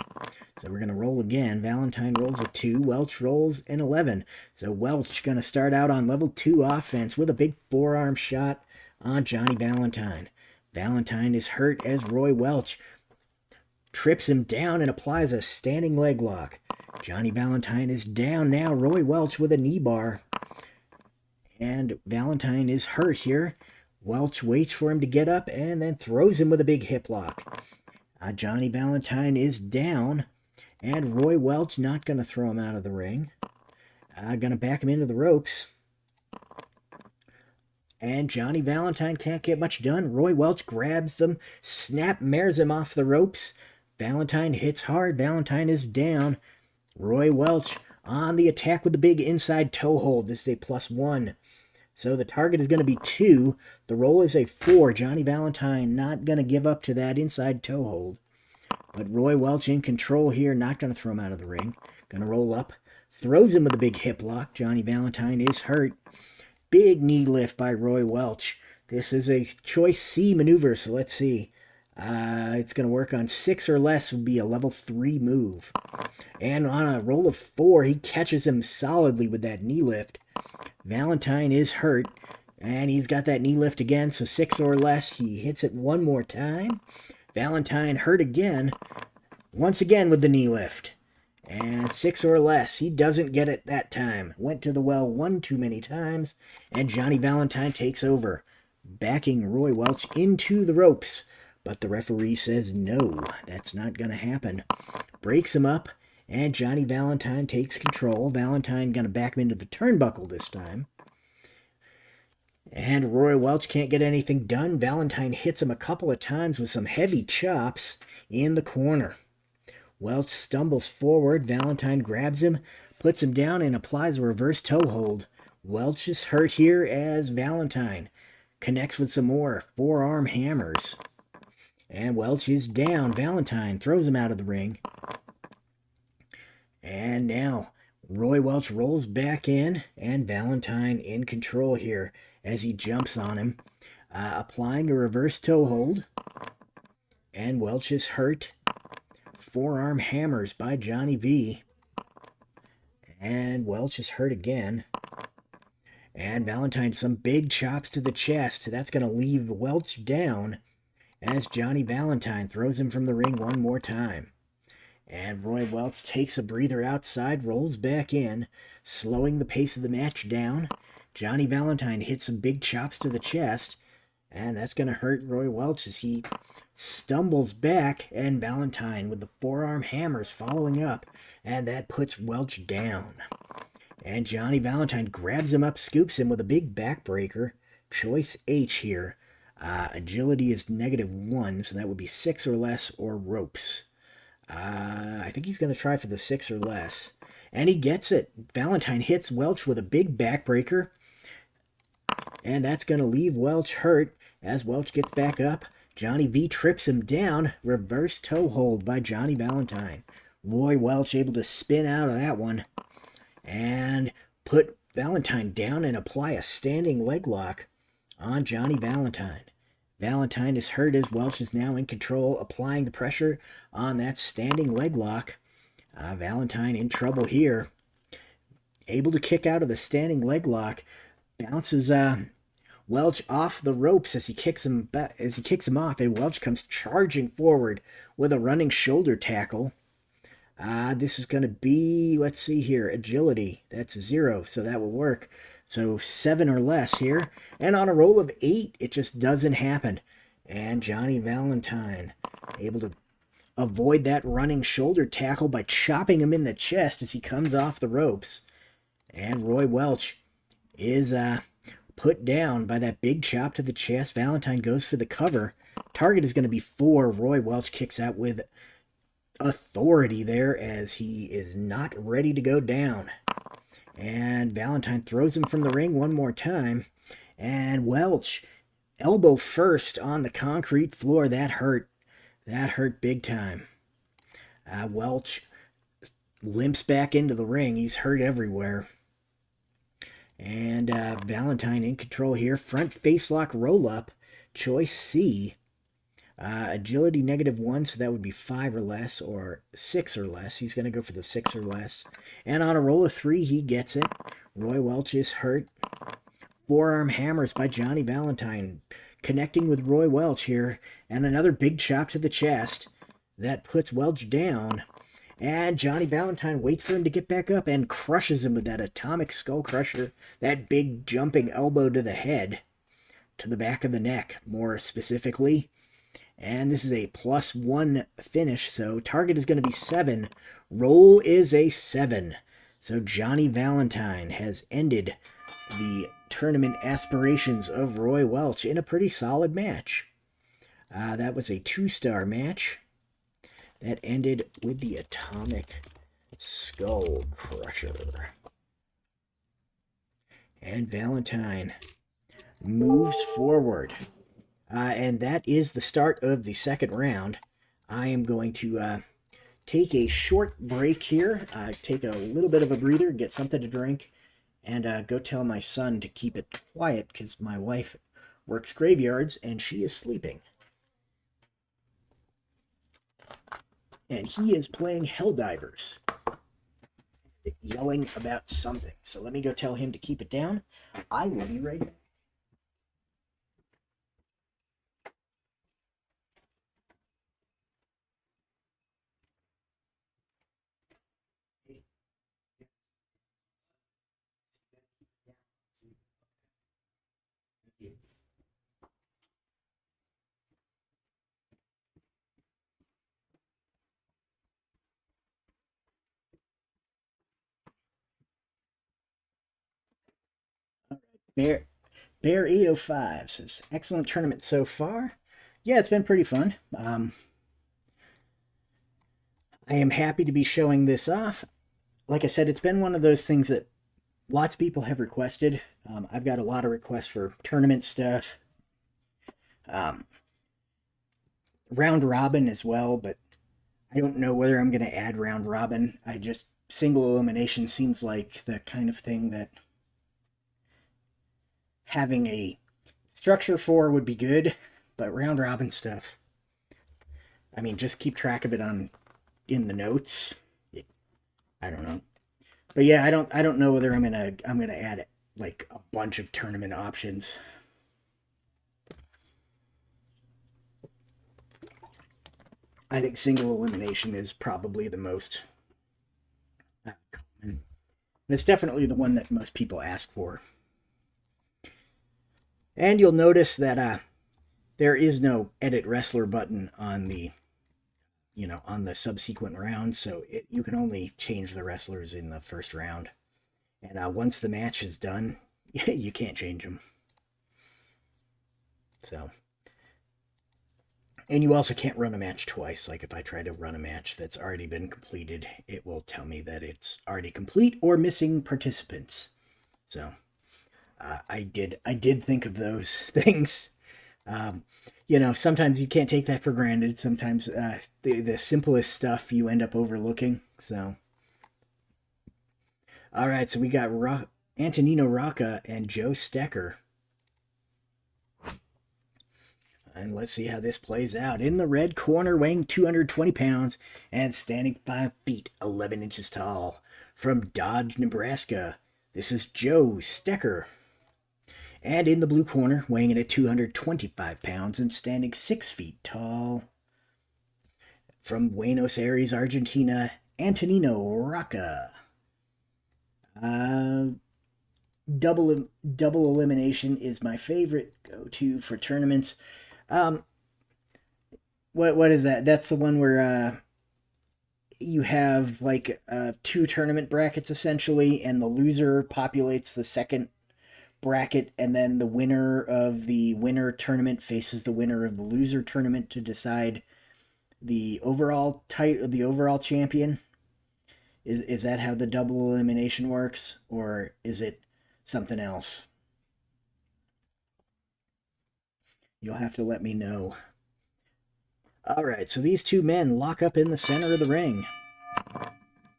So we're going to roll again. Valentine rolls a 2. Welch rolls an 11. So Welch going to start out on level 2 offense with a big forearm shot on Johnny Valentine. Valentine is hurt as Roy Welch trips him down and applies a standing leg lock. Johnny Valentine is down now. Roy Welch with a knee bar. And Valentine is hurt here. Welch waits for him to get up and then throws him with a big hip lock. Johnny Valentine is down, and Roy Welch not going to throw him out of the ring. Going to back him into the ropes. And Johnny Valentine can't get much done. Roy Welch grabs them, mares him off the ropes. Valentine hits hard. Valentine is down. Roy Welch on the attack with the big inside toe hold. This is a +1. So the target is going to be 2. The roll is a 4. Johnny Valentine not going to give up to that inside toe hold. But Roy Welch in control here. Not going to throw him out of the ring. Going to roll up. Throws him with a big hip lock. Johnny Valentine is hurt. Big knee lift by Roy Welch. This is a choice C maneuver, so let's see. It's going to work on 6 or less. Would be a level 3 move. And on a roll of 4, he catches him solidly with that knee lift. Valentine is hurt, and he's got that knee lift again, so 6 or less. He hits it one more time. Valentine hurt again, once again with the knee lift. And 6 or less. He doesn't get it that time. Went to the well one too many times, and Johnny Valentine takes over, backing Roy Welch into the ropes. But the referee says no, that's not going to happen. Breaks him up. And Johnny Valentine takes control. Valentine going to back him into the turnbuckle this time. And Roy Welch can't get anything done. Valentine hits him a couple of times with some heavy chops in the corner. Welch stumbles forward. Valentine grabs him, puts him down, and applies a reverse toe hold. Welch is hurt here as Valentine connects with some more forearm hammers. And Welch is down. Valentine throws him out of the ring. And now, Roy Welch rolls back in, and Valentine in control here as he jumps on him, applying a reverse toe hold. And Welch is hurt. Forearm hammers by Johnny V. And Welch is hurt again. And Valentine some big chops to the chest. That's going to leave Welch down as Johnny Valentine throws him from the ring one more time. And Roy Welch takes a breather outside, rolls back in, slowing the pace of the match down. Johnny Valentine hits some big chops to the chest And that's going to hurt Roy Welch as he stumbles back, and Valentine with the forearm hammers following up, and that puts Welch down. And Johnny Valentine grabs him up, scoops him with a big backbreaker. Choice H here. Agility is -1, so that would be 6 or less, or ropes. I think he's going to try for the 6 or less. And he gets it. Valentine hits Welch with a big backbreaker. And that's going to leave Welch hurt. As Welch gets back up, Johnny V trips him down. Reverse toe hold by Johnny Valentine. Roy Welch able to spin out of that one and put Valentine down and apply a standing leg lock on Johnny Valentine. Valentine is hurt as Welch is now in control, applying the pressure on that standing leg lock. Valentine in trouble here. Able to kick out of the standing leg lock. Bounces Welch off the ropes as he kicks him off, and Welch comes charging forward with a running shoulder tackle. This is going to be, let's see here, agility. That's 0, so that will work. So 7 or less here. And on a roll of 8, it just doesn't happen. And Johnny Valentine able to avoid that running shoulder tackle by chopping him in the chest as he comes off the ropes. And Roy Welch is put down by that big chop to the chest. Valentine goes for the cover. Target is going to be 4. Roy Welch kicks out with authority there as he is not ready to go down. And Valentine throws him from the ring one more time. And Welch, elbow first on the concrete floor. That hurt. That hurt big time. Welch limps back into the ring. He's hurt everywhere. And Valentine in control here. Front facelock roll up. Choice C. Agility -1, so that would be 5 or less, or 6 or less. He's going to go for the 6 or less. And on a roll of 3, he gets it. Roy Welch is hurt. Forearm hammers by Johnny Valentine, connecting with Roy Welch here. And another big chop to the chest. That puts Welch down. And Johnny Valentine waits for him to get back up and crushes him with that atomic skull crusher. That big jumping elbow to the head. To the back of the neck, more specifically. And this is a +1 finish, so target is going to be 7. Roll is a 7. So Johnny Valentine has ended the tournament aspirations of Roy Welch in a pretty solid match. That was a 2-star match that ended with the atomic skull crusher. And Valentine moves forward. And that is the start of the second round. I am going to take a short break here, take a little bit of a breather, get something to drink, and go tell my son to keep it quiet because my wife works graveyards and she is sleeping. And he is playing Helldivers, yelling about something. So let me go tell him to keep it down. I will be right back. Bear 805 says, excellent tournament so far. Yeah, it's been pretty fun. I am happy to be showing this off. Like I said, it's been one of those things that lots of people have requested. I've got a lot of requests for tournament stuff. Round robin as well, but I don't know whether I'm going to add round robin. Single elimination seems like the kind of thing that having a structure for would be good, but round robin stuff, I mean, just keep track of it in the notes. I don't know, but yeah, I don't know whether I'm gonna add like a bunch of tournament options. I think single elimination is probably the most common, and it's definitely the one that most people ask for. And you'll notice that there is no edit wrestler button on the, on the subsequent rounds, so you can only change the wrestlers in the first round. And once the match is done, you can't change them. So, and you also can't run a match twice. Like if I try to run a match that's already been completed, it will tell me that it's already complete or missing participants. So, I did think of those things. Sometimes you can't take that for granted. Sometimes the simplest stuff you end up overlooking. So, all right, so we got Antonino Rocca and Joe Stecher. And let's see how this plays out. In the red corner, weighing 220 pounds and standing 5 feet 11 inches tall, from Dodge, Nebraska, this is Joe Stecher. And in the blue corner, weighing in at 225 pounds and standing 6 feet tall, from Buenos Aires, Argentina, Antonino Rocca. Double elimination is my favorite go-to for tournaments. What is that? That's the one where you have like 2 tournament brackets essentially, and the loser populates the second bracket, and then the winner of the winner tournament faces the winner of the loser tournament to decide the overall champion. Is that how the double elimination works, or is it something else? You'll have to let me know. All right, so these 2 men lock up in the center of the ring,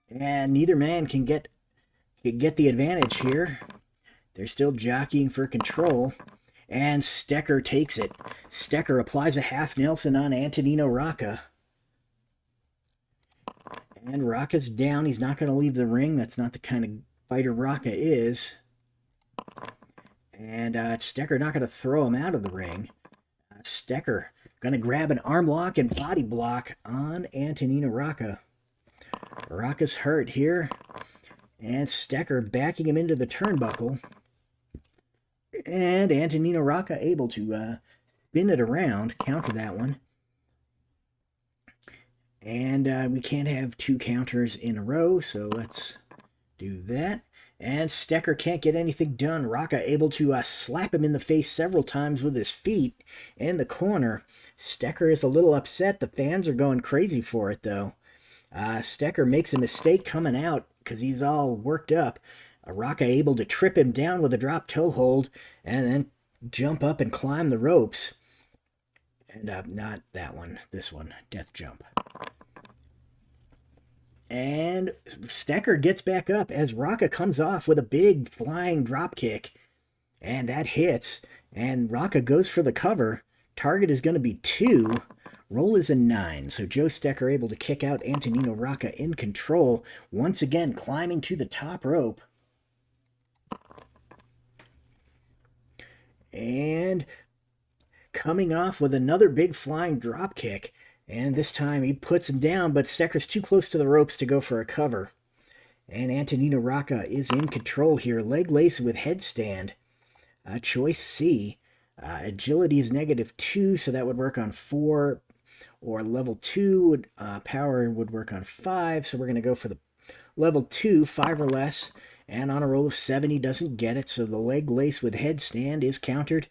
and neither man can get the advantage here. They're still jockeying for control, and Stecher takes it. Stecher applies a half Nelson on Antonino Rocca. And Rocca's down. He's not going to leave the ring. That's not the kind of fighter Rocca is. And Stecher not going to throw him out of the ring. Stecher going to grab an arm lock and body block on Antonino Rocca. Rocca's hurt here. And Stecher backing him into the turnbuckle. And Antonino Rocca able to spin it around, counter that one. And we can't have 2 counters in a row, so let's do that. And Stecher can't get anything done. Rocca able to slap him in the face several times with his feet in the corner. Stecher is a little upset. The fans are going crazy for it, though. Stecher makes a mistake coming out because he's all worked up. Rocca able to trip him down with a drop toe hold and then jump up and climb the ropes. And not that one, this one, death jump. And Stecher gets back up as Rocca comes off with a big flying drop kick. And that hits. And Rocca goes for the cover. Target is going to be 2. Roll is a 9. So Joe Stecher able to kick out Antonino Rocca in control. Once again climbing to the top rope. And coming off with another big flying drop kick. And this time he puts him down, but Stecher's too close to the ropes to go for a cover. And Antonino Rocca is in control here. Leg lace with headstand. Choice C. Agility is -2, so that would work on 4. Or level 2, power would work on 5. So we're going to go for the level 2, 5 or less. And on a roll of 7, he doesn't get it. So the leg lace with headstand is countered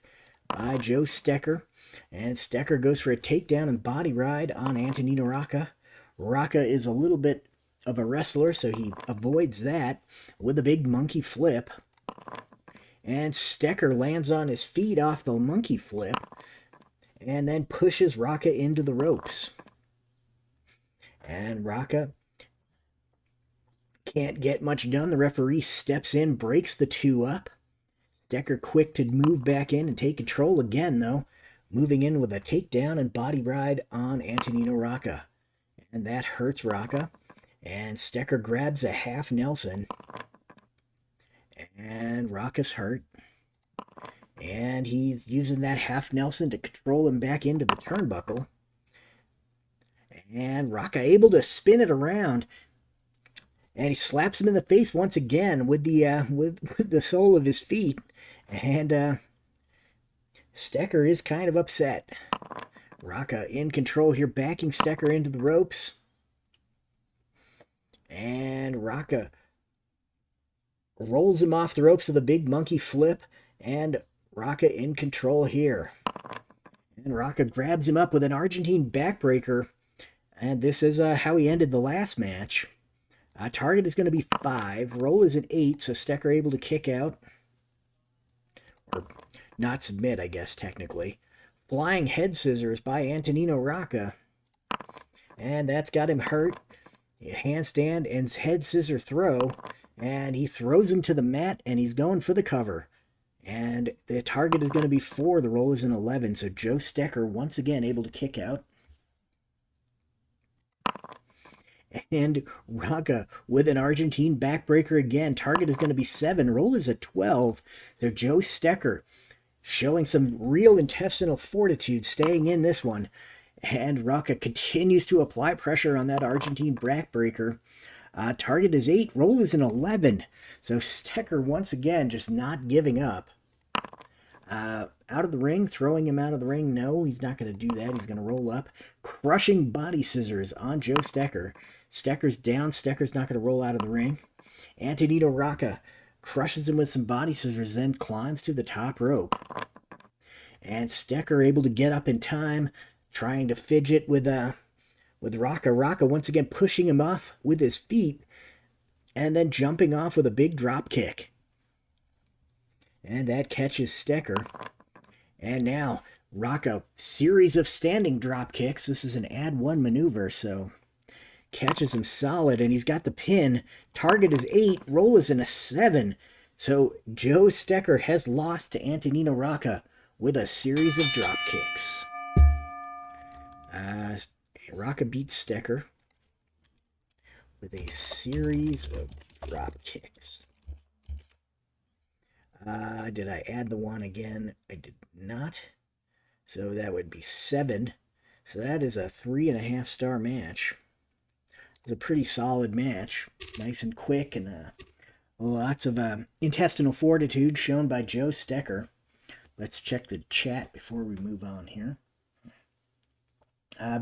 by Joe Stecher. And Stecher goes for a takedown and body ride on Antonino Rocca. Rocca is a little bit of a wrestler, so he avoids that with a big monkey flip. And Stecher lands on his feet off the monkey flip and then pushes Rocca into the ropes. And Rocca can't get much done. The referee steps in, breaks the 2 up. Stecher quick to move back in and take control again, though. Moving in with a takedown and body ride on Antonino Rocca. And that hurts Rocca. And Stecher grabs a half Nelson. And Rocca's hurt. And he's using that half Nelson to control him back into the turnbuckle. And Rocca able to spin it around. And he slaps him in the face once again with the sole of his feet. And Stecker is kind of upset. Rocca in control here, backing Stecker into the ropes. And Rocca rolls him off the ropes with a big monkey flip. And Rocca in control here. And Rocca grabs him up with an Argentine backbreaker. And this is how he ended the last match. Target is going to be 5. Roll is at 8, so Stecker able to kick out. Or not submit, I guess, technically. Flying head scissors by Antonino Rocca. And that's got him hurt. Handstand and head scissor throw. And he throws him to the mat, and he's going for the cover. And the target is going to be 4. The roll is an 11, so Joe Stecker once again able to kick out. And Rocca with an Argentine backbreaker again. Target is going to be 7. Roll is a 12. So Joe Stecker showing some real intestinal fortitude, staying in this one. And Rocca continues to apply pressure on that Argentine backbreaker. Target is 8. Roll is an 11. So Stecker once again just not giving up. Out of the ring, throwing him out of the ring. No, he's not going to do that. He's going to roll up. Crushing body scissors on Joe Stecker. Stecker's down. Stecker's not going to roll out of the ring. Antonino Rocca crushes him with some body scissors, then climbs to the top rope. And Stecker able to get up in time, trying to fidget with Rocca. Rocca once again pushing him off with his feet, and then jumping off with a big drop kick. And that catches Stecker. And now Rocca, series of standing drop kicks. This is an add 1 maneuver, so catches him solid, and he's got the pin. Target is 8. Roll is in a 7. So Joe Stecker has lost to Antonino Rocca with a series of drop kicks. Rocca beats Stecker with a series of drop kicks. Did I add the 1 again? I did not. So that would be 7. So that is a 3.5 star match. It's a pretty solid match. Nice and quick, and lots of intestinal fortitude shown by Joe Stecker. Let's check the chat before we move on here.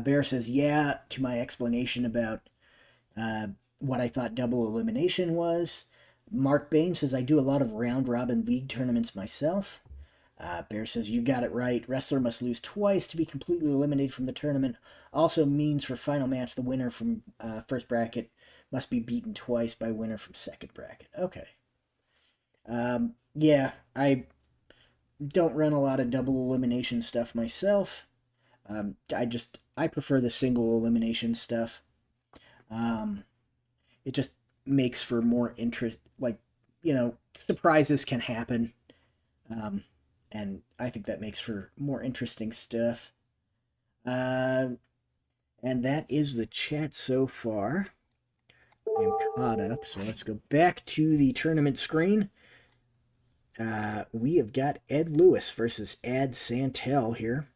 Bear says, yeah, to my explanation about what I thought double elimination was. Mark Bain says, I do a lot of round-robin league tournaments myself. Bear says, you got it right. Wrestler must lose twice to be completely eliminated from the tournament. Also means for final match, the winner from first bracket must be beaten twice by winner from second bracket. Okay. Yeah, I don't run a lot of double elimination stuff myself. I prefer the single elimination stuff. It just makes for more interest, surprises can happen. And I think that makes for more interesting stuff. And that is the chat so far. I'm caught up, so let's go back to the tournament screen. We have got Ed Lewis versus Ad Santel here.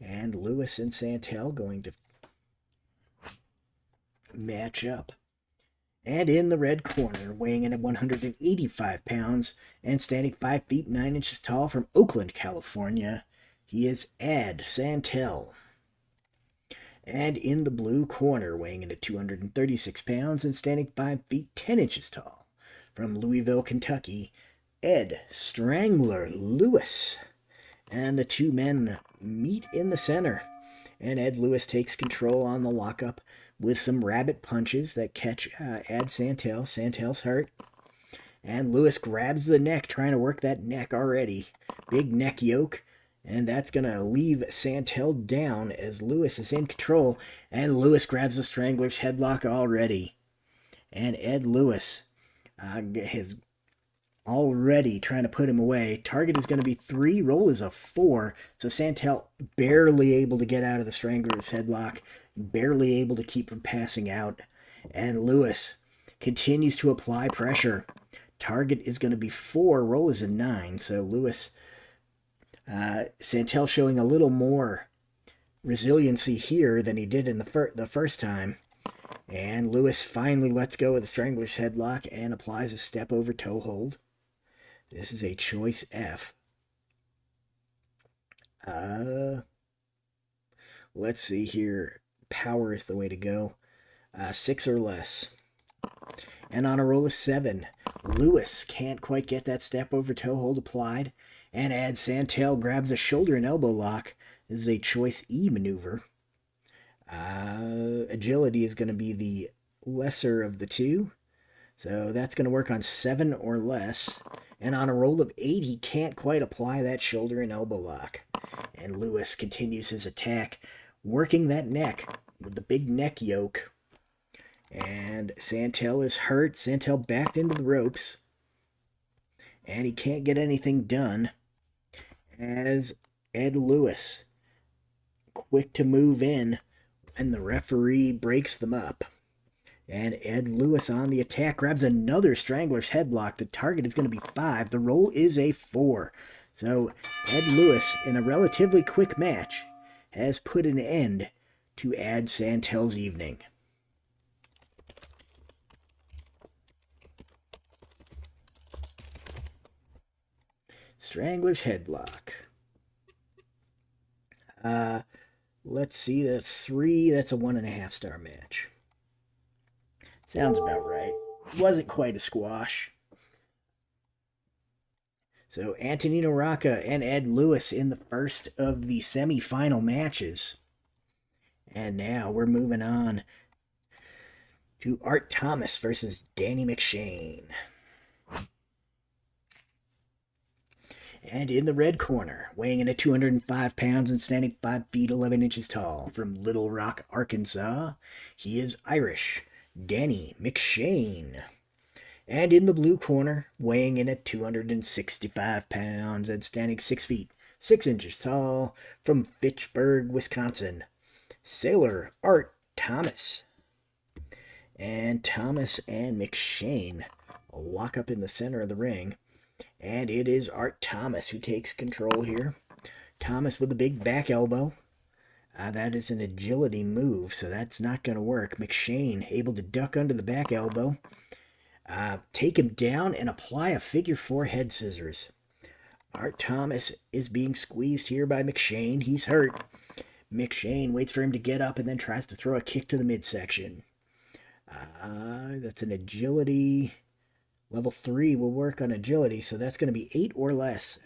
And Lewis and Santel going to match up. And in the red corner, weighing in at 185 pounds and standing 5 feet 9 inches tall from Oakland, California, he is Ad Santel. And in the blue corner, weighing in at 236 pounds and standing 5 feet 10 inches tall from Louisville, Kentucky, Ed Strangler Lewis. And the two men meet in the center. And Ed Lewis takes control on the lockup with some rabbit punches that catch Ad Santel. Santel's hurt. And Lewis grabs the neck, trying to work that neck already. Big neck yoke. And that's going to leave Santel down as Lewis is in control. And Lewis grabs the Strangler's headlock already. And Ed Lewis is already trying to put him away. Target is going to be 3. Roll is a 4. So Santel barely able to get out of the Strangler's headlock. Barely able to keep from passing out. And Lewis continues to apply pressure. Target is going to be 4. Roll is a 9. So Lewis, Santel showing a little more resiliency here than he did in the first time. And Lewis finally lets go of the Strangler's headlock and applies a step over toe hold. This is a choice F. Uh, let's see here. Power is the way to go. 6 or less. And on a roll of 7, Lewis can't quite get that step over toe hold applied. And as Santel grabs a shoulder and elbow lock, this is a choice E maneuver. Agility is going to be the lesser of the two. So that's going to work on 7 or less. And on a roll of 8, he can't quite apply that shoulder and elbow lock. And Lewis continues his attack, working that neck with the big neck yoke. And Santel is hurt. Santel backed into the ropes. And he can't get anything done as Ed Lewis, quick to move in when the referee breaks them up. And Ed Lewis on the attack grabs another Strangler's headlock. The target is going to be 5. The roll is a 4. So Ed Lewis, in a relatively quick match, has put an end to Ad Santel's evening. Strangler's headlock. Let's see, that's 3. That's a 1.5 star match. Sounds about right. Wasn't quite a squash. So Antonino Rocca and Ed Lewis in the first of the semi-final matches. And now we're moving on to Art Thomas versus Danny McShane. And in the red corner, weighing in at 205 pounds and standing 5 feet 11 inches tall, from Little Rock, Arkansas, he is Irish, Danny McShane. And in the blue corner, weighing in at 265 pounds and standing 6 feet 6 inches tall, from Fitchburg, Wisconsin, Sailor Art Thomas. And Thomas and McShane lock up in the center of the ring. And it is Art Thomas who takes control here. Thomas with a big back elbow. That is an agility move, so that's not going to work. McShane able to duck under the back elbow. Take him down and apply a figure 4 head scissors. Art Thomas is being squeezed here by McShane. He's hurt. McShane waits for him to get up and then tries to throw a kick to the midsection. That's an agility. Level 3 will work on agility, so that's going to be 8 or less.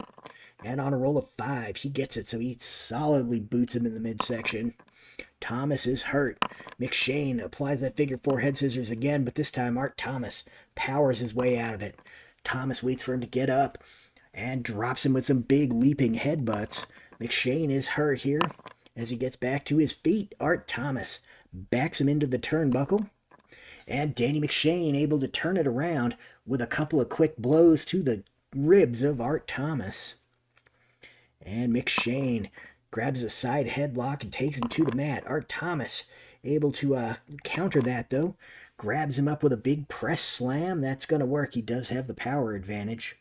And on a roll of 5, he gets it, so he solidly boots him in the midsection. Thomas is hurt. McShane applies that figure 4 head scissors again, but this time Art Thomas powers his way out of it. Thomas waits for him to get up and drops him with some big leaping headbutts. McShane is hurt here. As he gets back to his feet, Art Thomas backs him into the turnbuckle. And Danny McShane able to turn it around with a couple of quick blows to the ribs of Art Thomas. And McShane grabs a side headlock and takes him to the mat. Art Thomas able to counter that, though. Grabs him up with a big press slam. That's going to work. He does have the power advantage.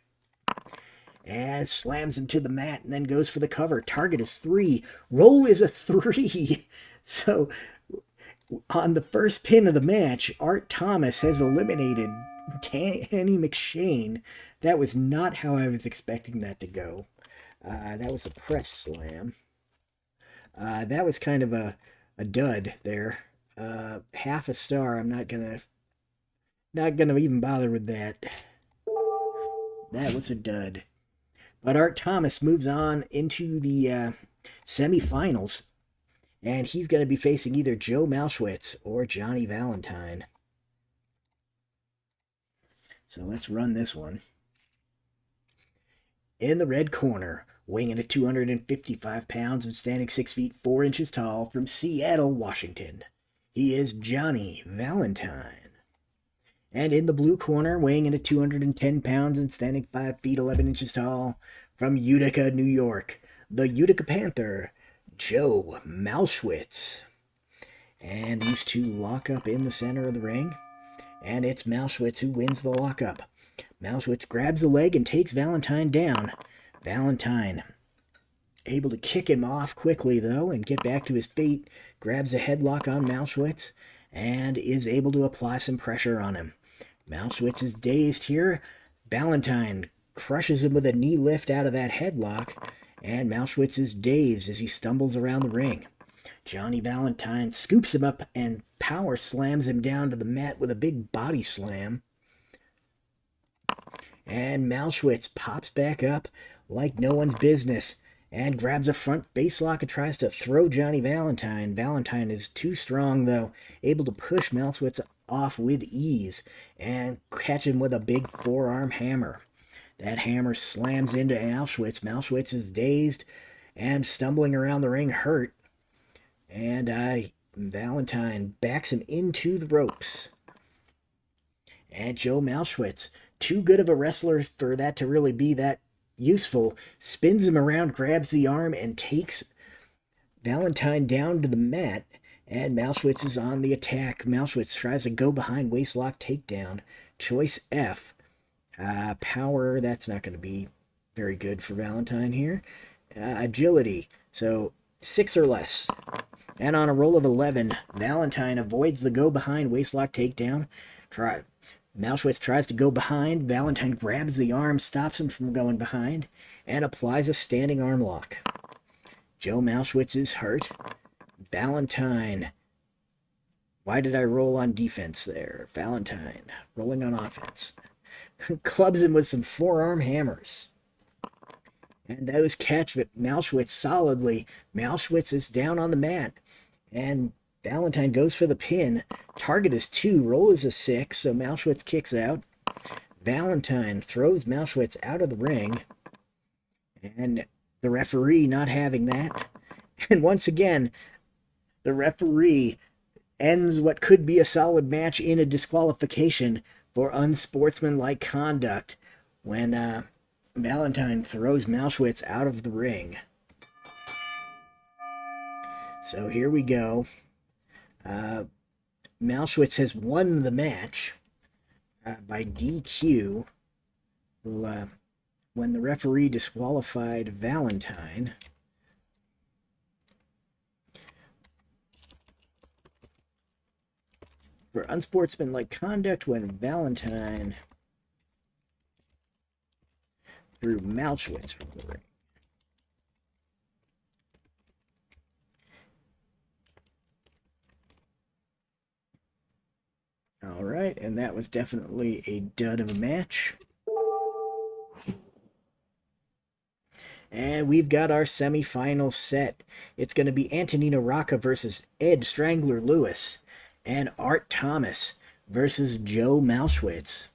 And slams him to the mat and then goes for the cover. Target is 3. Roll is a 3. So on the first pin of the match, Art Thomas has eliminated Danny McShane. That was not how I was expecting that to go. That was a press slam. That was kind of a dud there. Half a star. I'm not gonna even bother with that. That was a dud. But Art Thomas moves on into the semifinals. And he's going to be facing either Joe Malschwitz or Johnny Valentine. So let's run this one. In the red corner, weighing in at 255 pounds and standing 6 feet 4 inches tall, from Seattle, Washington, he is Johnny Valentine. And in the blue corner, weighing in at 210 pounds and standing 5 feet 11 inches tall, from Utica, New York, the Utica Panther, Joe Malschwitz. And these two lock up in the center of the ring. And it's Malschwitz who wins the lockup. Malschwitz grabs the leg and takes Valentine down. Valentine able to kick him off quickly, though, and get back to his feet. Grabs a headlock on Malschwitz and is able to apply some pressure on him. Malschwitz is dazed here. Valentine crushes him with a knee lift out of that headlock. And Mauschwitz is dazed as he stumbles around the ring. Johnny Valentine scoops him up and power slams him down to the mat with a big body slam. And Mauschwitz pops back up like no one's business and grabs a front face lock and tries to throw Johnny Valentine. Valentine is too strong, though, able to push Mauschwitz off with ease and catch him with a big forearm hammer. That hammer slams into Mauschwitz. Mauschwitz is dazed and stumbling around the ring, hurt. And Valentine backs him into the ropes. And Joe Mauschwitz, too good of a wrestler for that to really be that useful, spins him around, grabs the arm, and takes Valentine down to the mat. And Mauschwitz is on the attack. Mauschwitz tries to go behind waistlock takedown. Choice F. Power, that's not going to be very good for Valentine here. Agility, so 6 or less. And on a roll of 11, Valentine avoids the go behind waistlock takedown. Mauschwitz tries to go behind. Valentine grabs the arm, stops him from going behind, and applies a standing arm lock. Joe Mauschwitz is hurt. Valentine. Why did I roll on defense there? Valentine rolling on offense. Clubs him with some forearm hammers. And those catch Mauschwitz solidly. Mauschwitz is down on the mat. And Valentine goes for the pin. Target is 2, roll is a 6, so Mauschwitz kicks out. Valentine throws Mauschwitz out of the ring. And the referee not having that. And once again, the referee ends what could be a solid match in a disqualification for unsportsmanlike conduct when Valentine throws Mauschwitz out of the ring. So here we go. Mauschwitz has won the match by DQ when the referee disqualified Valentine. For unsportsmanlike conduct when Valentine threw Mauschwitz from the ring. All right, and that was definitely a dud of a match. And we've got our semifinal set. It's going to be Antonino Rocca versus Ed Strangler Lewis and Art Thomas versus Joe Mauschwitz.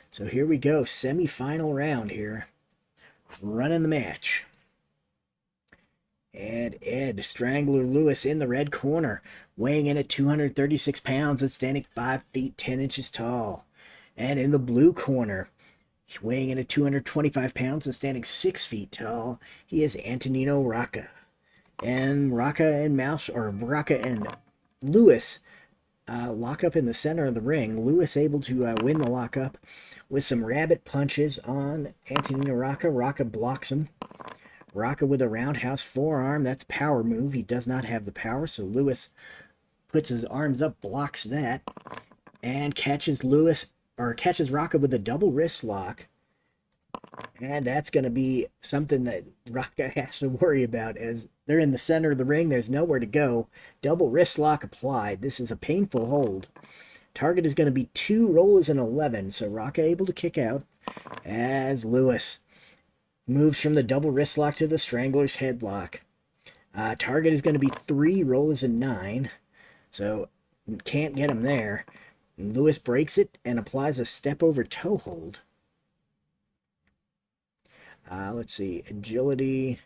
So here we go, semifinal round here. Running the match. And Ed Strangler Lewis in the red corner, weighing in at 236 pounds and standing 5 feet 10 inches tall. And in the blue corner, weighing in at 225 pounds and standing 6 feet tall, he is Antonino Rocca. And Rocca and Lewis lock up in the center of the ring. Lewis able to win the lockup with some rabbit punches on Antonino Rocca. Rocca blocks him. Rocca with a roundhouse forearm. That's a power move. He does not have the power, so Lewis puts his arms up, blocks that, and catches Rocca with a double wrist lock. And that's going to be something that Rocca has to worry about as they're in the center of the ring. There's nowhere to go. Double wrist lock applied. This is a painful hold. Target is going to be 2, roll is an 11, so Rocca able to kick out as Lewis moves from the double wrist lock to the Strangler's headlock. Target is going to be 3, roll is a 9, so can't get him there. And Lewis breaks it and applies a step over toe hold. Let's see, agility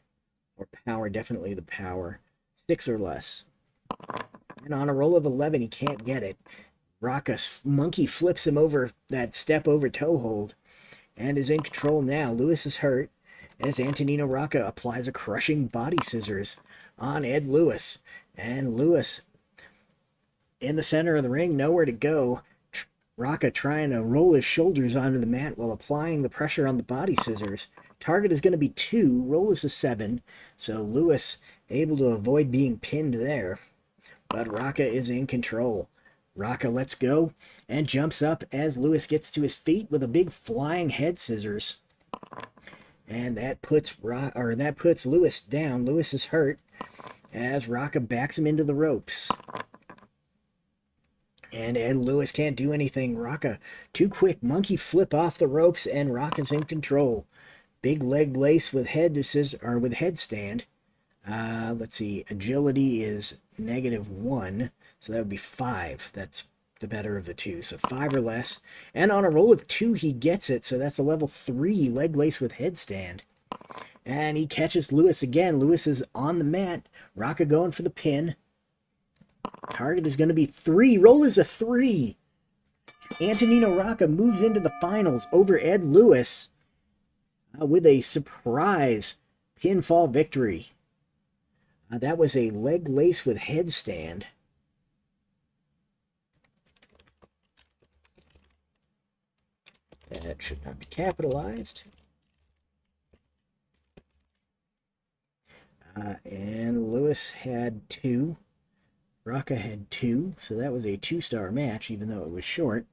or power, definitely the power. 6 or less. And on a roll of 11, he can't get it. Rocca's monkey flips him over that step over toe hold and is in control now. Lewis is hurt as Antonino Rocca applies a crushing body scissors on Ed Lewis. And Lewis in the center of the ring, nowhere to go. Rocca trying to roll his shoulders onto the mat while applying the pressure on the body scissors. Target is going to be 2, roll is a 7, so Lewis able to avoid being pinned there. But Rocca is in control. Rocca lets go and jumps up as Lewis gets to his feet with a big flying head scissors. And that puts Lewis down. Lewis is hurt as Rocca backs him into the ropes. And Ed Lewis can't do anything. Rocca, too quick. Monkey flip off the ropes, and Rocca's in control. Big leg lace with headstand. Let's see. Agility is -1, so that would be 5. That's the better of the two. So 5 or less. And on a roll of 2, he gets it. So that's a level 3 leg lace with headstand. And he catches Lewis again. Lewis is on the mat. Rocca going for the pin. Target is going to be 3. Roll is a 3. Antonino Rocca moves into the finals over Ed Lewis with a surprise pinfall victory. That was a leg lace with headstand. That should not be capitalized. And Lewis had 2. Rocca had 2, so that was a 2-star match, even though it was short.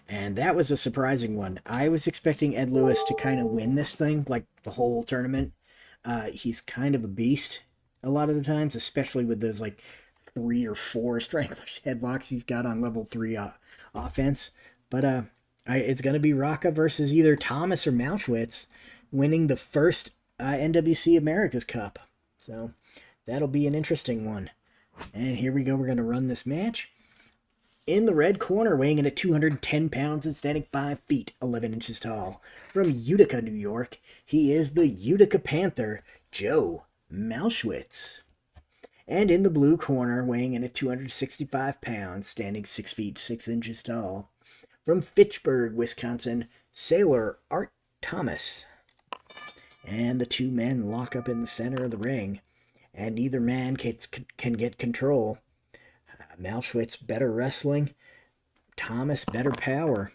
And that was a surprising one. I was expecting Ed Lewis to kind of win this thing, like the whole tournament. He's kind of a beast a lot of the times, especially with those like 3 or 4 stranglers headlocks he's got on level 3 offense. But it's going to be Rocca versus either Thomas or Mauschwitz winning the first NWC America's Cup. So that'll be an interesting one. And here we go. We're going to run this match. In the red corner, weighing in at 210 pounds and standing 5 feet, 11 inches tall. From Utica, New York, he is the Utica Panther, Joe Mauschwitz. And in the blue corner, weighing in at 265 pounds, standing 6 feet, 6 inches tall. From Fitchburg, Wisconsin, Sailor Art Thomas. And the two men lock up in the center of the ring. And neither man can get control. Mauschwitz better wrestling. Thomas better power.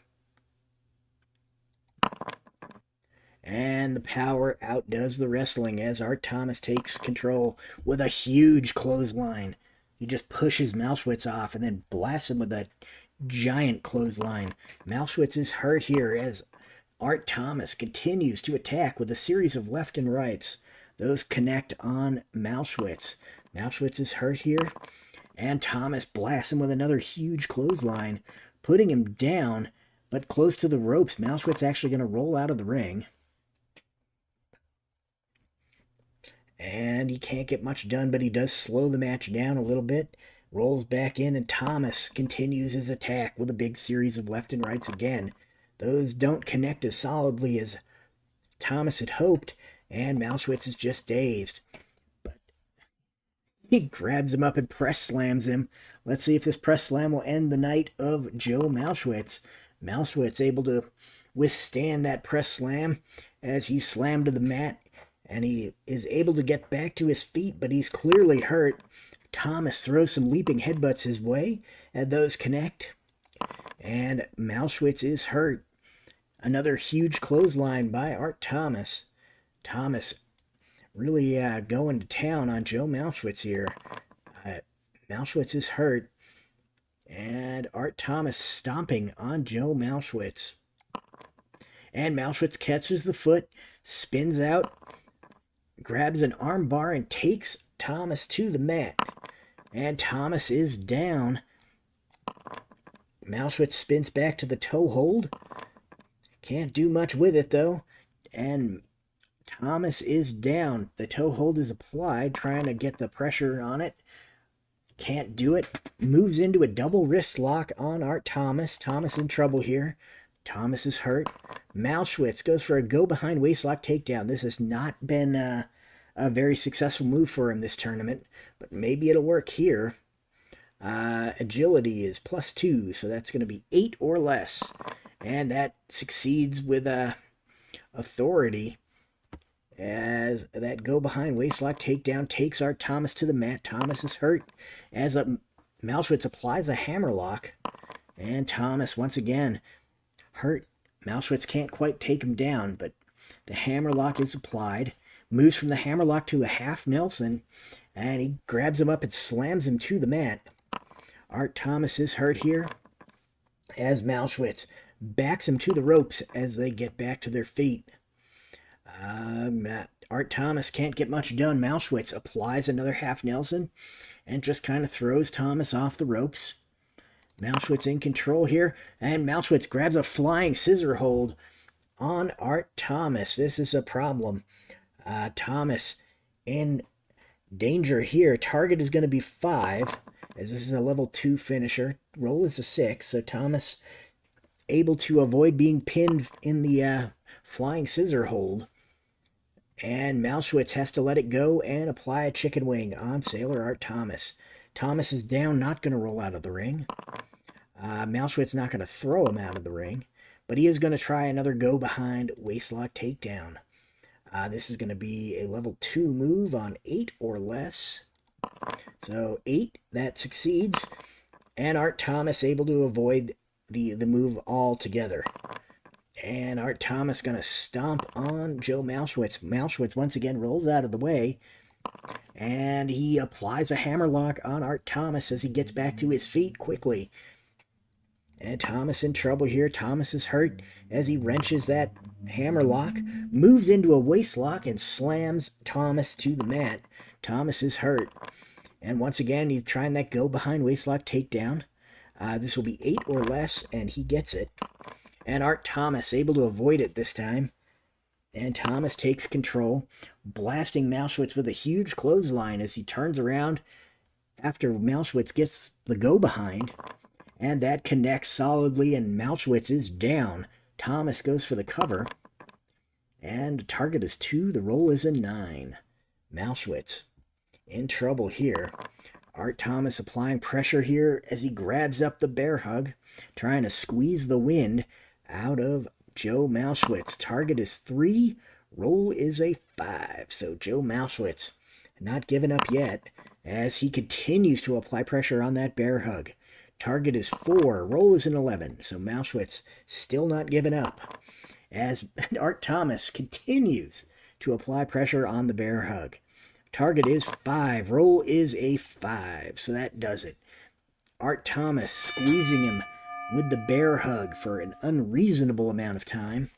And the power outdoes the wrestling as Art Thomas takes control with a huge clothesline. He just pushes Mauschwitz off and then blasts him with a giant clothesline. Mauschwitz is hurt here as Art Thomas continues to attack with a series of left and rights. Those connect on Mauschwitz. Mauschwitz is hurt here. And Thomas blasts him with another huge clothesline, putting him down, but close to the ropes. Mauschwitz actually going to roll out of the ring. And he can't get much done, but he does slow the match down a little bit. Rolls back in, and Thomas continues his attack with a big series of left and rights again. Those don't connect as solidly as Thomas had hoped, and Mauschwitz is just dazed. But he grabs him up and press slams him. Let's see if this press slam will end the night of Joe Mauschwitz. Mauschwitz able to withstand that press slam as he's slammed to the mat, and he is able to get back to his feet, but he's clearly hurt. Thomas throws some leaping headbutts his way, and those connect. And Mauschwitz is hurt. Another huge clothesline by Art Thomas. Thomas really going to town on Joe Mauschwitz here. Mauschwitz is hurt. And Art Thomas stomping on Joe Mauschwitz. And Mauschwitz catches the foot, spins out, grabs an arm bar, and takes Thomas to the mat. And Thomas is down. Mauschwitz spins back to the toe hold. Can't do much with it, though. And Thomas is down. The toe hold is applied, trying to get the pressure on it. Can't do it. Moves into a double wrist lock on Art Thomas. Thomas in trouble here. Thomas is hurt. Mauschwitz goes for a go-behind waistlock takedown. This has not been a very successful move for him this tournament, but maybe it'll work here. Agility is +2, so that's going to be 8 or less. And that succeeds with authority as that go-behind waistlock takedown takes Art Thomas to the mat. Thomas is hurt as Mauschwitz applies a hammerlock. And Thomas, once again, hurt. Mauschwitz can't quite take him down, but the hammerlock is applied. Moves from the hammerlock to a half Nelson, and he grabs him up and slams him to the mat. Art Thomas is hurt here as Mauschwitz backs him to the ropes as they get back to their feet. Art Thomas can't get much done. Mauschwitz applies another half Nelson and just kind of throws Thomas off the ropes. Mauschwitz in control here, and Mauschwitz grabs a flying scissor hold on Art Thomas. This is a problem. Thomas in danger here. Target is going to be 5, as this is a level 2 finisher. Roll is a 6, so Thomas able to avoid being pinned in the flying scissor hold. And Mauschwitz has to let it go and apply a chicken wing on Sailor Art Thomas. Thomas is down, not going to roll out of the ring. Mauschwitz not going to throw him out of the ring, but he is going to try another go behind waistlock takedown. This is going to be a level 2 move on 8 or less. So 8, that succeeds. And Art Thomas able to avoid the move altogether. And Art Thomas going to stomp on Joe Mauschwitz. Mauschwitz once again rolls out of the way. And he applies a hammerlock on Art Thomas as he gets back to his feet quickly. And Thomas in trouble here. Thomas is hurt as he wrenches that hammerlock, moves into a waistlock, and slams Thomas to the mat. Thomas is hurt. And once again, he's trying that go behind waistlock takedown. This will be 8 or less, and he gets it. And Art Thomas able to avoid it this time. And Thomas takes control, blasting Mauschwitz with a huge clothesline as he turns around after Mauschwitz gets the go behind. And that connects solidly, and Mauschwitz is down. Thomas goes for the cover. And the target is 2. The roll is a 9. Mauschwitz in trouble here. Art Thomas applying pressure here as he grabs up the bear hug, trying to squeeze the wind out of Joe Mauschwitz. Target is 3. Roll is a 5. So Joe Mauschwitz not giving up yet as he continues to apply pressure on that bear hug. Target is 4. Roll is an 11. So Mauschwitz still not giving up as Art Thomas continues to apply pressure on the bear hug. Target is 5. Roll is a 5. So that does it. Art Thomas squeezing him with the bear hug for an unreasonable amount of time.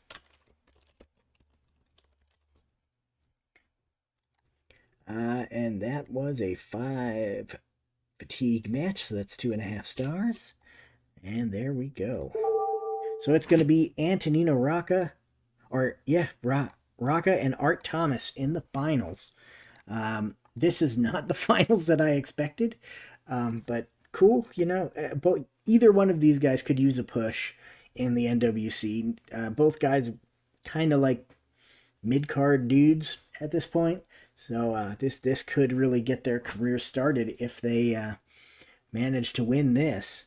And that was a 5 fatigue match, so that's 2.5 stars. And there we go. So it's going to be Antonino Rocca, Rocca and Art Thomas in the finals. This is not the finals that I expected, but cool, you know. But either one of these guys could use a push in the NWC. Both guys kind of like mid-card dudes at this point. So this could really get their career started if they manage to win this.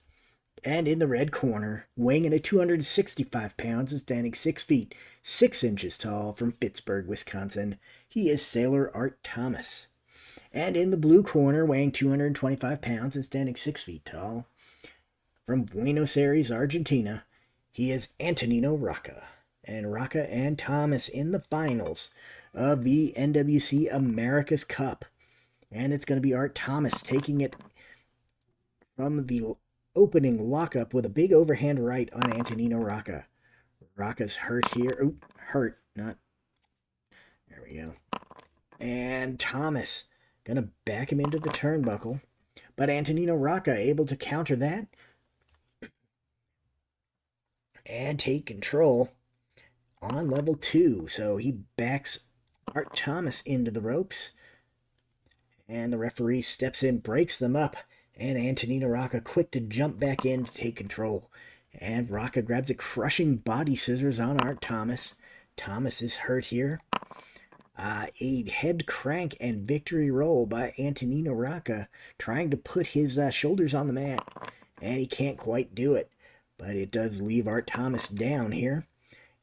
And in the red corner, weighing in at 265 pounds, is standing 6 feet, 6 inches tall from Pittsburgh, Wisconsin. He is Sailor Art Thomas. And in the blue corner, weighing 225 pounds and standing 6 feet tall, from Buenos Aires, Argentina, he is Antonino Rocca. And Rocca and Thomas in the finals of the NWC America's Cup. And it's going to be Art Thomas taking it from the opening lockup with a big overhand right on Antonino Rocca. Rocca's hurt here. Oop, hurt, not. There we go. And Thomas going to back him into the turnbuckle. But Antonino Rocca able to counter that and take control on level 2. So he backs Art Thomas into the ropes. And the referee steps in, breaks them up. And Antonino Rocca quick to jump back in to take control. And Rocca grabs a crushing body scissors on Art Thomas. Thomas is hurt here. A head crank and victory roll by Antonino Rocca, trying to put his shoulders on the mat. And he can't quite do it. But it does leave Art Thomas down here.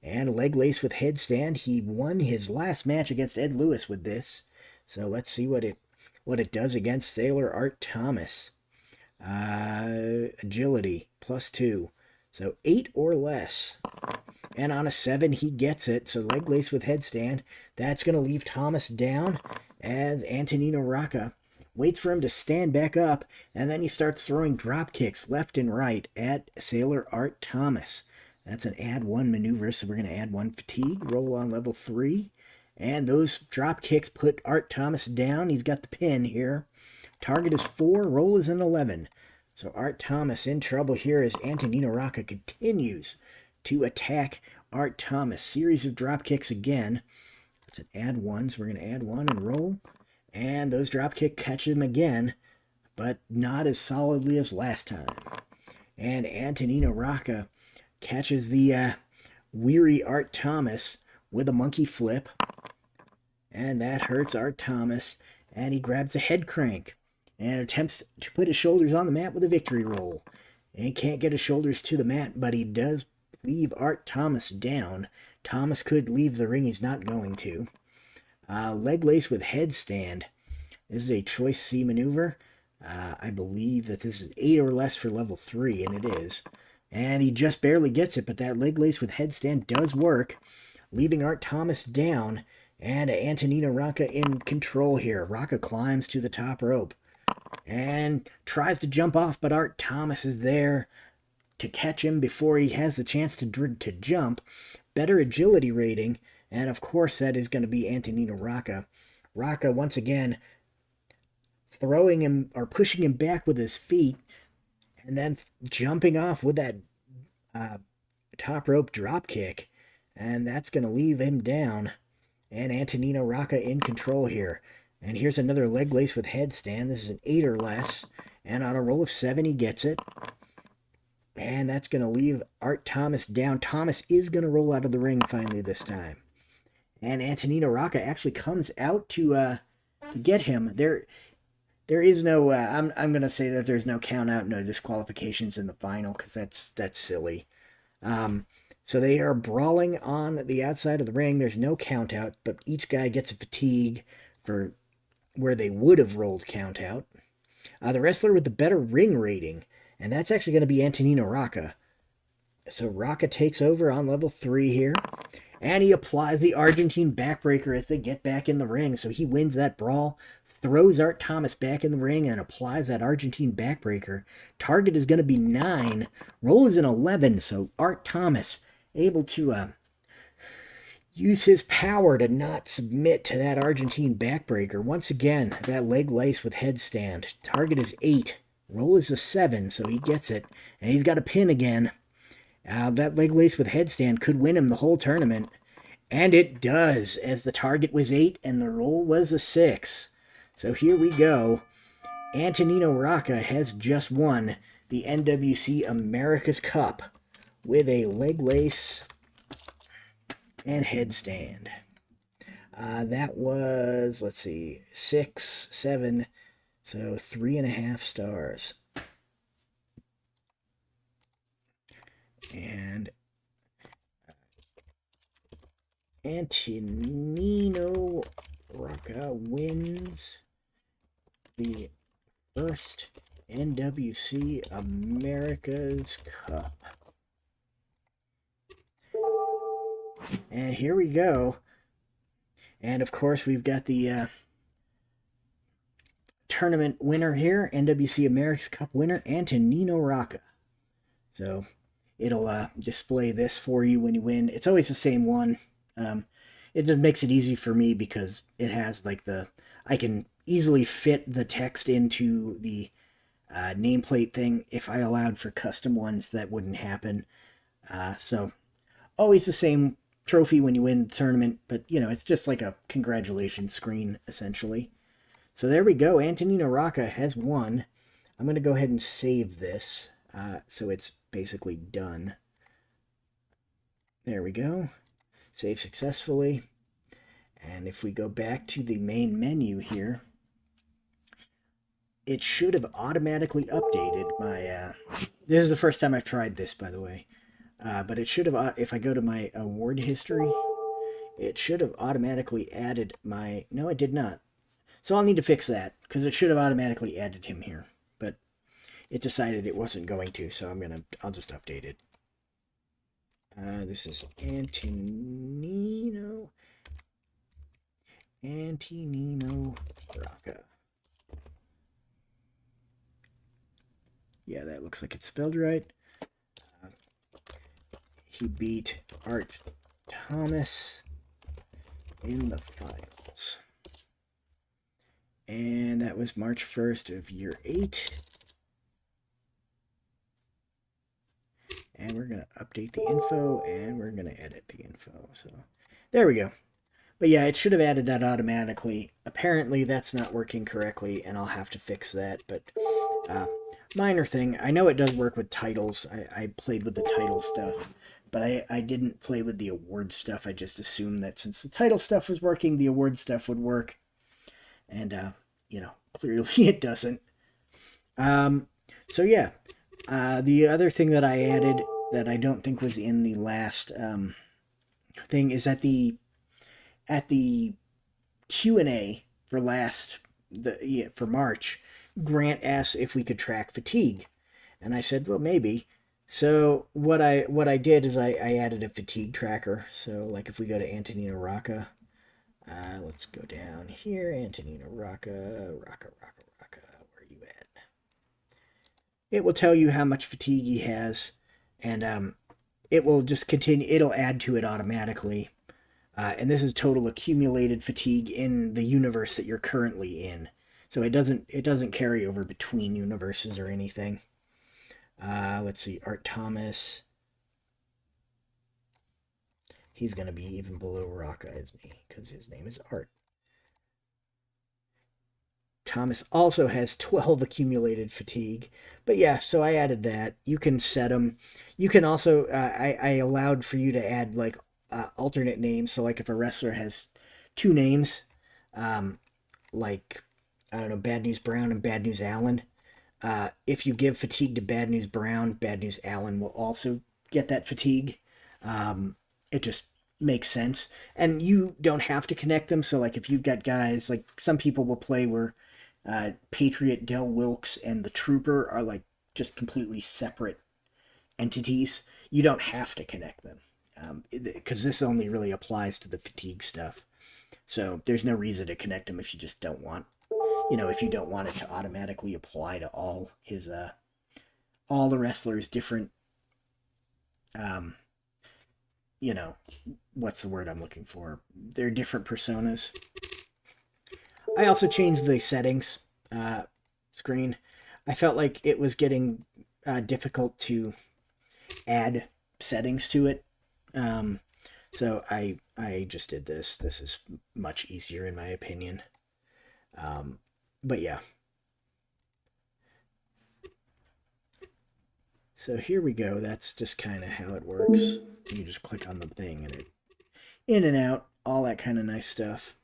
And leg lace with headstand. He won his last match against Ed Lewis with this. So let's see what it does against Sailor Art Thomas. Agility +2. So 8 or less. And on a 7, he gets it. So leg lace with headstand. That's going to leave Thomas down as Antonino Rocca waits for him to stand back up. And then he starts throwing drop kicks left and right at Sailor Art Thomas. That's an add 1 maneuver, so we're going to add 1 fatigue. Roll on level 3. And those drop kicks put Art Thomas down. He's got the pin here. Target is 4, roll is an 11. So Art Thomas in trouble here as Antonino Rocca continues to attack Art Thomas. Series of drop kicks again. Let's add one, so we're going to add one and roll. And those drop kick catch him again, but not as solidly as last time. And Antonino Rocca catches the weary Art Thomas with a monkey flip. And that hurts Art Thomas. And he grabs a head crank and attempts to put his shoulders on the mat with a victory roll. And can't get his shoulders to the mat, but he does leave Art Thomas down. Thomas could leave the ring. He's not going to. Leg lace with headstand. This is a choice C maneuver. I believe that this is 8 or less for level 3, and it is. And he just barely gets it, but that leg lace with headstand does work, leaving Art Thomas down, and Antonino Rocca in control here. Rocca climbs to the top rope and tries to jump off, but Art Thomas is there to catch him before he has the chance to jump. Better agility rating, and of course that is going to be Antonino Rocca. Rocca, once again, throwing him or pushing him back with his feet, and then jumping off with that top rope drop kick, and that's going to leave him down. And Antonino Rocca in control here. And here's another leg lace with headstand. This is an 8 or less. And on a roll of 7, he gets it. And that's going to leave Art Thomas down. Thomas is going to roll out of the ring finally this time. And Antonino Rocca actually comes out to get him. There is no, I'm going to say that there's no count out, no disqualifications in the final, because that's silly. So they are brawling on the outside of the ring. There's no count out, but each guy gets a fatigue for where they would have rolled count out. The wrestler with the better ring rating, and that's actually going to be Antonino Rocca. So Rocca takes over on level 3 here, and he applies the Argentine backbreaker as they get back in the ring. So he wins that brawl, throws Art Thomas back in the ring, and applies that Argentine backbreaker. Target is going to be 9. Roll is an 11, so Art Thomas able to use his power to not submit to that Argentine backbreaker. Once again, that leg lace with headstand. Target is 8. Roll is a 7, so he gets it. And he's got a pin again. That leg lace with headstand could win him the whole tournament. And it does, as the target was 8 and the roll was a 6. So here we go. Antonino Rocca has just won the NWC America's Cup with a leg lace and headstand. That was, let's see, 6, 7, so 3.5 stars. And Antonino Rocca wins the first NWC America's Cup. And here we go. And of course, we've got the tournament winner here, NWC America's Cup winner, Antonino Rocca. So it'll display this for you when you win. It's always the same one. It just makes it easy for me because it has like I can easily fit the text into the nameplate thing. If I allowed for custom ones, that wouldn't happen. So always the same trophy when you win the tournament, but you know, it's just like a congratulations screen essentially. So there we go. Antonino Rocca has won. I'm going to go ahead and save this so it's basically done. There we go. Save successfully. And if we go back to the main menu here, it should have automatically updated my... this is the first time I've tried this, by the way. But it should have, if I go to my award history, it should have automatically added my... No, it did not. So I'll need to fix that, because it should have automatically added him here. But it decided it wasn't going to, so I'll just update it. This is Antonino Rocca. Yeah, that looks like it's spelled right. He beat Art Thomas in the files. And that was March 1st of year 8. And we're going to update the info, and we're going to edit the info. So there we go. But yeah, it should have added that automatically. Apparently that's not working correctly, and I'll have to fix that. But minor thing. I know it does work with titles. I played with the title stuff, but I didn't play with the award stuff. I just assumed that since the title stuff was working, the award stuff would work. And, you know, clearly it doesn't. So yeah, the other thing that I added that I don't think was in the last thing is at the Q&A for March, Grant asked if we could track fatigue, and I said, well, maybe. So what I did is I added a fatigue tracker. So like if we go to Antonina Rocca, let's go down here, Antonina Rocca, where are you at? It will tell you how much fatigue he has, and it will just continue. It'll add to it automatically. And this is total accumulated fatigue in the universe that you're currently in. So it doesn't carry over between universes or anything. Let's see, Art Thomas. He's going to be even below Rocca as me because his name is Art. Thomas also has 12 accumulated fatigue. But yeah, so I added that. You can set them. You can also, I allowed for you to add like alternate names. So like if a wrestler has 2 names, like, I don't know, Bad News Brown and Bad News Allen, if you give fatigue to Bad News Brown, Bad News Allen will also get that fatigue. It just makes sense. And you don't have to connect them. So like if you've got guys, like some people will play where Patriot, Del Wilkes, and the Trooper are like just completely separate entities. You don't have to connect them because this only really applies to the fatigue stuff. So there's no reason to connect them if you just don't want, if you don't want it to automatically apply to all his, all the wrestlers' different, what's the word I'm looking for? They're different personas. I also changed the settings screen. I felt like it was getting difficult to add settings to it. So I just did this. This is much easier in my opinion. But yeah. So here we go. That's just kind of how it works. You just click on the thing and it in and out, all that kind of nice stuff.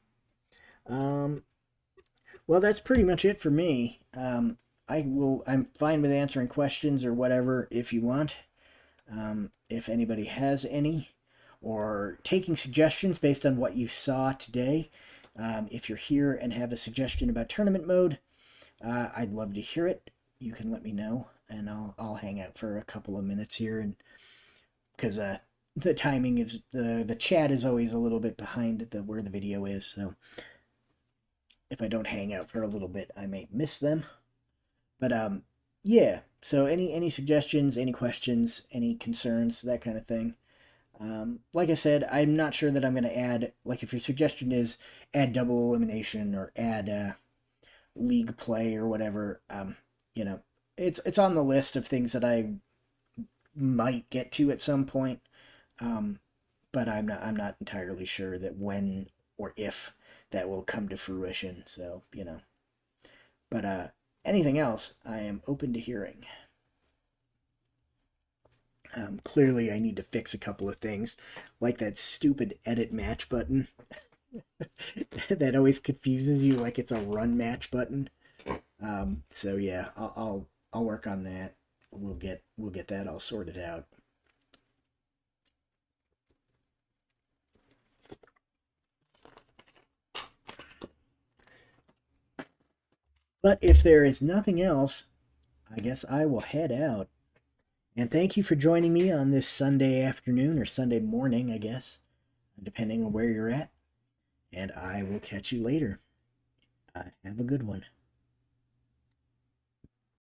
Well, that's pretty much it for me. I'm fine with answering questions or whatever if you want. If anybody has any, or taking suggestions based on what you saw today. If you're here and have a suggestion about tournament mode, I'd love to hear it. You can let me know, and I'll hang out for a couple of minutes here, and because the timing is the chat is always a little bit behind where the video is, so if I don't hang out for a little bit, I may miss them. But yeah. So any suggestions, any questions, any concerns, that kind of thing. Like I said, I'm not sure that I'm going to add, like if your suggestion is add double elimination or add league play or whatever, it's on the list of things that I might get to at some point. But I'm not entirely sure that when or if that will come to fruition. So, but anything else, I am open to hearing. Clearly, I need to fix a couple of things, like that stupid edit match button that always confuses you, like it's a run match button. So yeah, I'll work on that. We'll get that all sorted out. But if there is nothing else, I guess I will head out. And thank you for joining me on this Sunday afternoon, or Sunday morning, I guess, depending on where you're at. And I will catch you later. Have a good one.